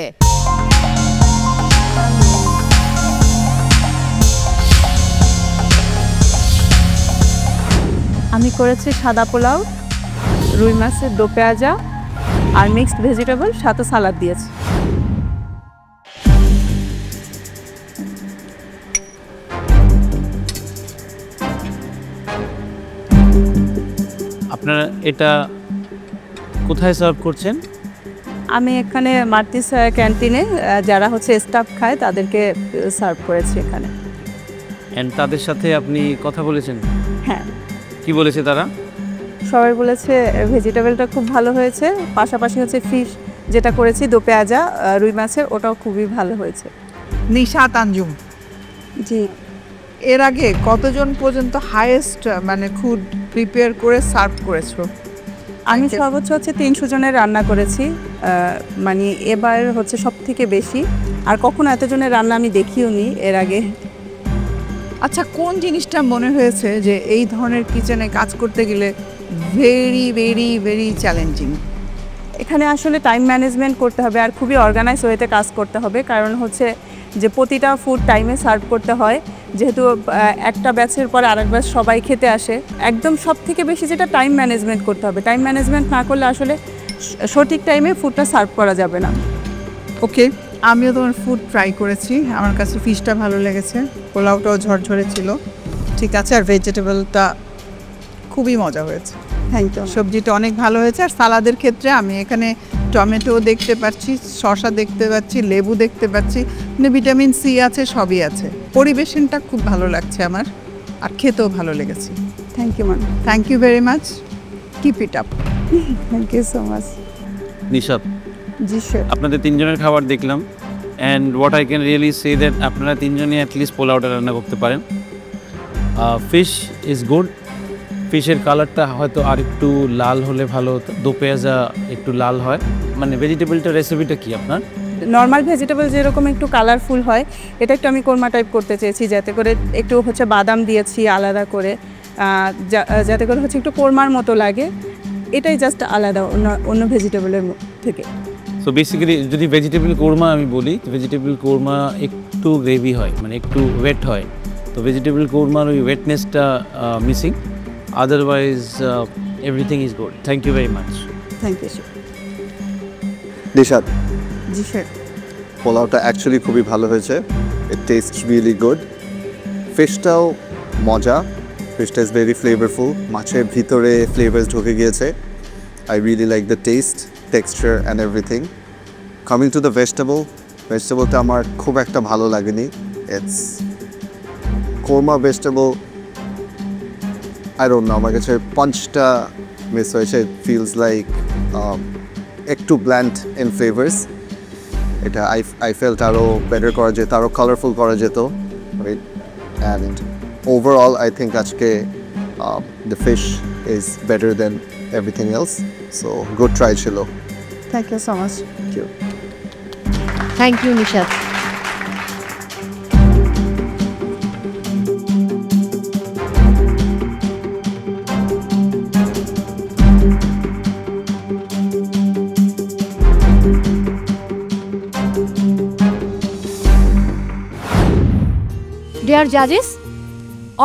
আমি করেছি সাদা পোলাও, রুই মাছের দো পেঁয়াজা আর মিক্সড ভেজিটেবল, সাথে সালাদ দিয়েছি। আপনারা এটা কোথায় সার্ভ করছেন? আমি এখানে মাতৃছায়া ক্যান্টিনে যারা হচ্ছে স্টাফ খায় তাদেরকে সার্ভ করেছি এখানে। এন্ড তাদের সাথে আপনি কথা বলেছেন? হ্যাঁ। কি বলেছে তারা? সবাই বলেছে ভেজিটেবলটা খুব ভালো হয়েছে, পাশাপাশি হচ্ছে ফিশ যেটা করেছি দো পেঁয়াজা রুই মাছের, ওটাও খুবই ভালো হয়েছে। নিশাত আঞ্জুম, জি, এর আগে কতজন পর্যন্ত হাইয়েস্ট মানে ফুড প্রিপেয়ার করে সার্ভ করেছো? আমি সর্বোচ্চ হচ্ছে 300 জনের রান্না করেছি, মানে এবার হচ্ছে সব থেকে বেশি। আর কখনো এতজনের রান্না আমি দেখিও নি এর আগে। আচ্ছা, কোন জিনিসটা মনে হয়েছে যে এই ধরনের কিচেনে কাজ করতে গেলে ভেরি ভেরি ভেরি চ্যালেঞ্জিং? এখানে আসলে টাইম ম্যানেজমেন্ট করতে হবে আর খুবই অর্গানাইজ ওয়েতে কাজ করতে হবে, কারণ হচ্ছে যে প্রতিটা ফুড টাইমে সার্ভ করতে হয়, যেহেতু একটা ব্যাচের পর আরেক ব্যাচ সবাই খেতে আসে। একদম সব থেকে বেশি যেটা টাইম ম্যানেজমেন্ট করতে হবে, টাইম ম্যানেজমেন্ট না করলে আসলে সঠিক টাইমে ফুডটা সার্ভ করা যাবে না। ওকে, আমিও তোমার ফুড ট্রাই করেছি, আমার কাছে ফিশটা ভালো লেগেছে, পোলাওটাও ঝরঝরে ছিল, ঠিক আছে, আর ভেজিটেবলটা খুবই মজা হয়েছে। Thank you. সবজিটা অনেক ভালো হয়েছে। আর সালাদের ক্ষেত্রে আমি এখানে টমেটো দেখতে পাচ্ছি, শসা দেখতে পাচ্ছি, লেবু দেখতে পাচ্ছি, মানে ভিটামিন সি আছে, সবই আছে। পরিবেশনটা খুব ভালো লাগছে আমার, আর খেতেও ভালো লেগেছে। Thank you ma'am. Thank you very much, keep it up. Thank you so much. Nishat, জি স্যার, আপনাদের 3 জনের খাবার দেখলাম, and what I can really say that আপনারা 3 জনই অ্যাটলিস্ট পোলাওটা রান্না করতে পারেন। ফিশ ইজ গুড, ফিশের কালারটা হয়তো আর একটু লাল হলে ভালো হতো, দো পেঁয়াজা একটু লাল হয়। মানে ভেজিটেবলটা রেসিপিটা কি আপনার? নর্মাল ভেজিটেবল যেরকম একটু কালারফুল হয়, এটা একটু আমি কোরমা টাইপ করতে চেয়েছি, যাতে করে একটু হচ্ছে বাদাম দিয়েছি আলাদা করে, যাতে করে হচ্ছে একটু কোরমার মতো লাগে। এটাই জাস্ট আলাদা অন্য ভেজিটেবলের থেকে। সো বেসিক্যালি যদি ভেজিটেবল কোরমা আমি বলি, ভেজিটেবল কোরমা একটু গ্রেভি হয়, মানে একটু ওয়েট হয়। তো ভেজিটেবল কোরমার ওই ওয়েটনেসটা missing, otherwise everything is good. Thank you very much. Thank you sir. Nishat, জি স্যার, পোলাওটা অ্যাকচুয়ালি খুবই ভালো হয়েছে, ইট টেস্ট রিয়েলি গুড। ফিশটাও মজা, ফিশটা ইজ ভেরি ফ্লেভারফুল, মাছের ভিতরে ফ্লেভার্স ঢুকে গিয়েছে। I really like the taste, texture and everything. Coming to the ভেজিটেবলটা আমার খুব একটা ভালো লাগেনি। It's korma vegetable, I don't know, আমার কাছে পাঞ্চটা মিস হয়েছে। ইট ফিলস লাইক একটু ব্ল্যান্ড ইন ফ্লেভার্স। এটা আই ফেল্ট আরও বেটার করা যেত, আরও কালারফুল করা যেত। অ্যান্ড ওভারঅল আই থিঙ্ক আজকে the fish is better than everything else, so good try ছিল। Thank you so much. Thank you. Thank you Nishad. Dear জাজেস,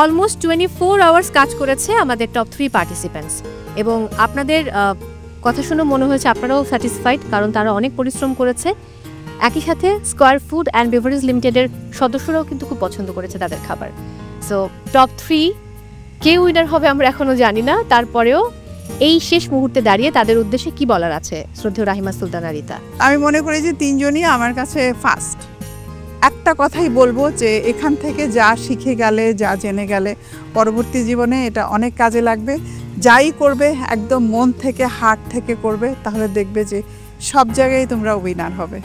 অলমোস্ট 24 আওয়ার্স কাজ করেছে আমাদের টপ 3 পার্টিসিপেন্টস, এবং আপনাদের কথা শুনে মনে হয়েছে আপনারাও স্যাটিসফাইড, কারণ তারা অনেক পরিশ্রম করেছে। একই সাথে স্কয়ার ফুড অ্যান্ড বেভারেজ লিমিটেডের সদস্যরাও কিন্তু খুব পছন্দ করেছে তাদের খাবার। সো টপ 3 কে উইনার হবে আমরা এখনও জানি না, তারপরেও এই শেষ মুহূর্তে দাঁড়িয়ে তাদের উদ্দেশ্যে কি বলার আছে শ্রদ্ধেয় রাহিমা সুলতানা রিতা? আমি মনে করি যে তিনজনই আমার কাছে ফার্স্ট। একটা কথাই বলবো যে এখান থেকে যা শিখে গেলে, যা জেনে গেলে, পরবর্তী জীবনে এটা অনেক কাজে লাগবে। যাই করবে একদম মন থেকে, হার্ট থেকে করবে, তাহলে দেখবে যে সব জায়গায় তোমরা উইনার হবে।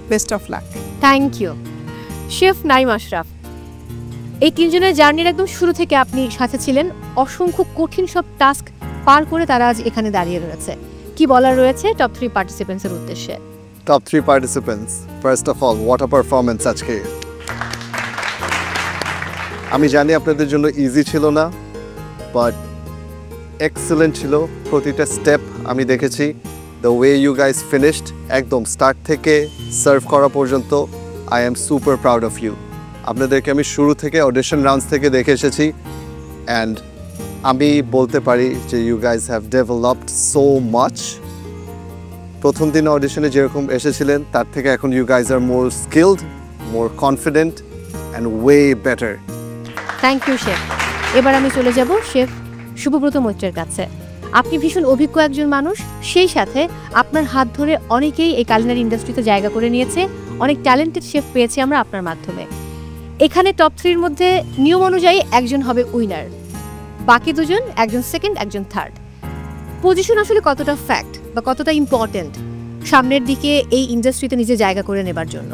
Best of luck. Thank you. Chef Naim Ashraf, এই তিনজনের জার্নির একদম শুরু থেকে আপনি সাথে ছিলেন, অসংখ্য কঠিন সব টাস্ক পার করে তারা আজ এখানে দাঁড়িয়ে রয়েছে। কি বলার রয়েছে টপ 3 পার্টিসিপেন্টসের উদ্দেশ্যে? Top 3 participants, first of all, what a performance আজকে। আমি জানি আপনাদের জন্য ইজি ছিল না, বাট এক্সেলেন্ট ছিল প্রতিটা স্টেপ। আমি দেখেছি the way you guys finished, একদম স্টার্ট থেকে সার্ভ করা পর্যন্ত। I am super proud of you. আপনাদেরকে আমি শুরু থেকে অডিশন রাউন্ডস থেকে দেখে এসেছি, অ্যান্ড আমি বলতে পারি যে you guys have developed so much. প্রথম দিন অডিশনে যেরকম এসেছিলেন তার থেকে এখন you guys are more skilled, more confident and way better. Thank you chef. এবার আমি চলে যাব শেফ শুভব্রত মৈত্রের কাছে। আপনি ভীষণ অভিজ্ঞ একজন মানুষ, সেই সাথে আপনার হাত ধরে অনেকেই এই কালিনারি ইন্ডাস্ট্রিতে জায়গা করে নিয়েছে, অনেক ট্যালেন্টেড শেফ পেয়েছি আমরা আপনার মাধ্যমে। এখানে টপ 3-র মধ্যে নিয়ম অনুযায়ী একজন হবে উইনার, বাকি দুজন, একজন সেকেন্ড, একজন থার্ড। পজিশন আসলে কতটা ফ্যাক্ট বা কতটা ইম্পর্টেন্ট সামনের দিকে এই ইন্ডাস্ট্রিতে নিজে জায়গা করে নেবার জন্য?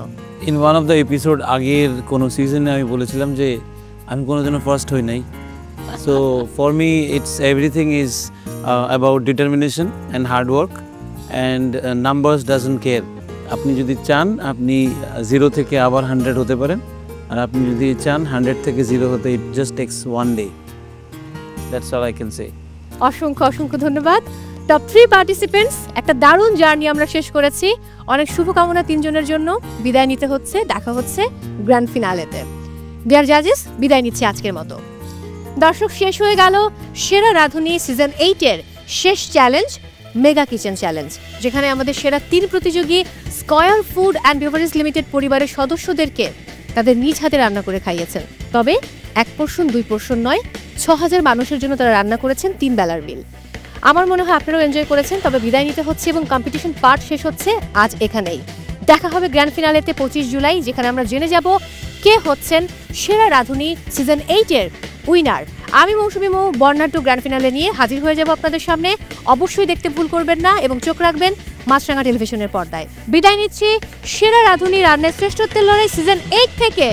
In one of the episode আগের কোনো সিজনে আমি বলেছিলাম যে আমি কোনো জন্য ফার্স্ট হই নাই। So for me it's everything is about determination and hard work and numbers doesn't care. আপনি যদি চান আপনি 0 থেকে আবার 100 হতে পারেন, আর আপনি যদি চান 100 থেকে 0 হতে, it just takes 1 day. That's all I can say. অসংখ্য অসংখ্য ধন্যবাদ টপ 3 পার্টিসিপেন্টস। একটা দারুণ জার্নি আমরা শেষ করেছি। অনেক শুভকামনা তিনজনের জন্য। বিদায় নিতে হচ্ছে, দেখা হচ্ছে গ্র্যান্ড ফিনালেতে। ডিয়ার জাজেস, বিদায় নিচ্ছি আজকের মতো। দর্শক, শেষ হয়ে গেল সেরা রাঁধুনি সিজন 8-এর শেষ চ্যালেঞ্জ, মেগা কিচেন চ্যালেঞ্জ, যেখানে আমাদের সেরা 3 প্রতিযোগী square Food and Beverage Limited পরিবারের সদস্যদেরকে তাদের নিজ হাতে রান্না করে খাইয়েছেন। তবে 1 পোর্শন 2 পোর্শন নয়, 6000 মানুষের জন্য তারা রান্না করেছেন 3 বেলার মিল। আমার মনে হয় আপনারাও এনজয় করেছেন। তবে বিদায় নিতে হচ্ছে এবং কম্পিটিশন পার্ট শেষ হচ্ছে আজ এখানেই। দেখা হবে গ্র্যান্ড ফিনালেতে 25 জুলাই, যেখানে আমরা জেনে যাব কে হচ্ছেন সেরা রাঁধুনি সিজন 8-এর উইনার। আমি মৌসুমী মৌ বর্ণাঢ্য গ্র্যান্ড ফিনালে নিয়ে হাজির হয়ে যাব আপনাদের সামনে। অবশ্যই দেখতে ভুল করবেন না এবং চোখ রাখবেন মাছরাঙা টেলিভিশনের পর্দায়। বিদায় নিচ্ছি সেরা রাঁধুনি রান্নার শ্রেষ্ঠত্বের লড়াই সিজন 8 থেকে।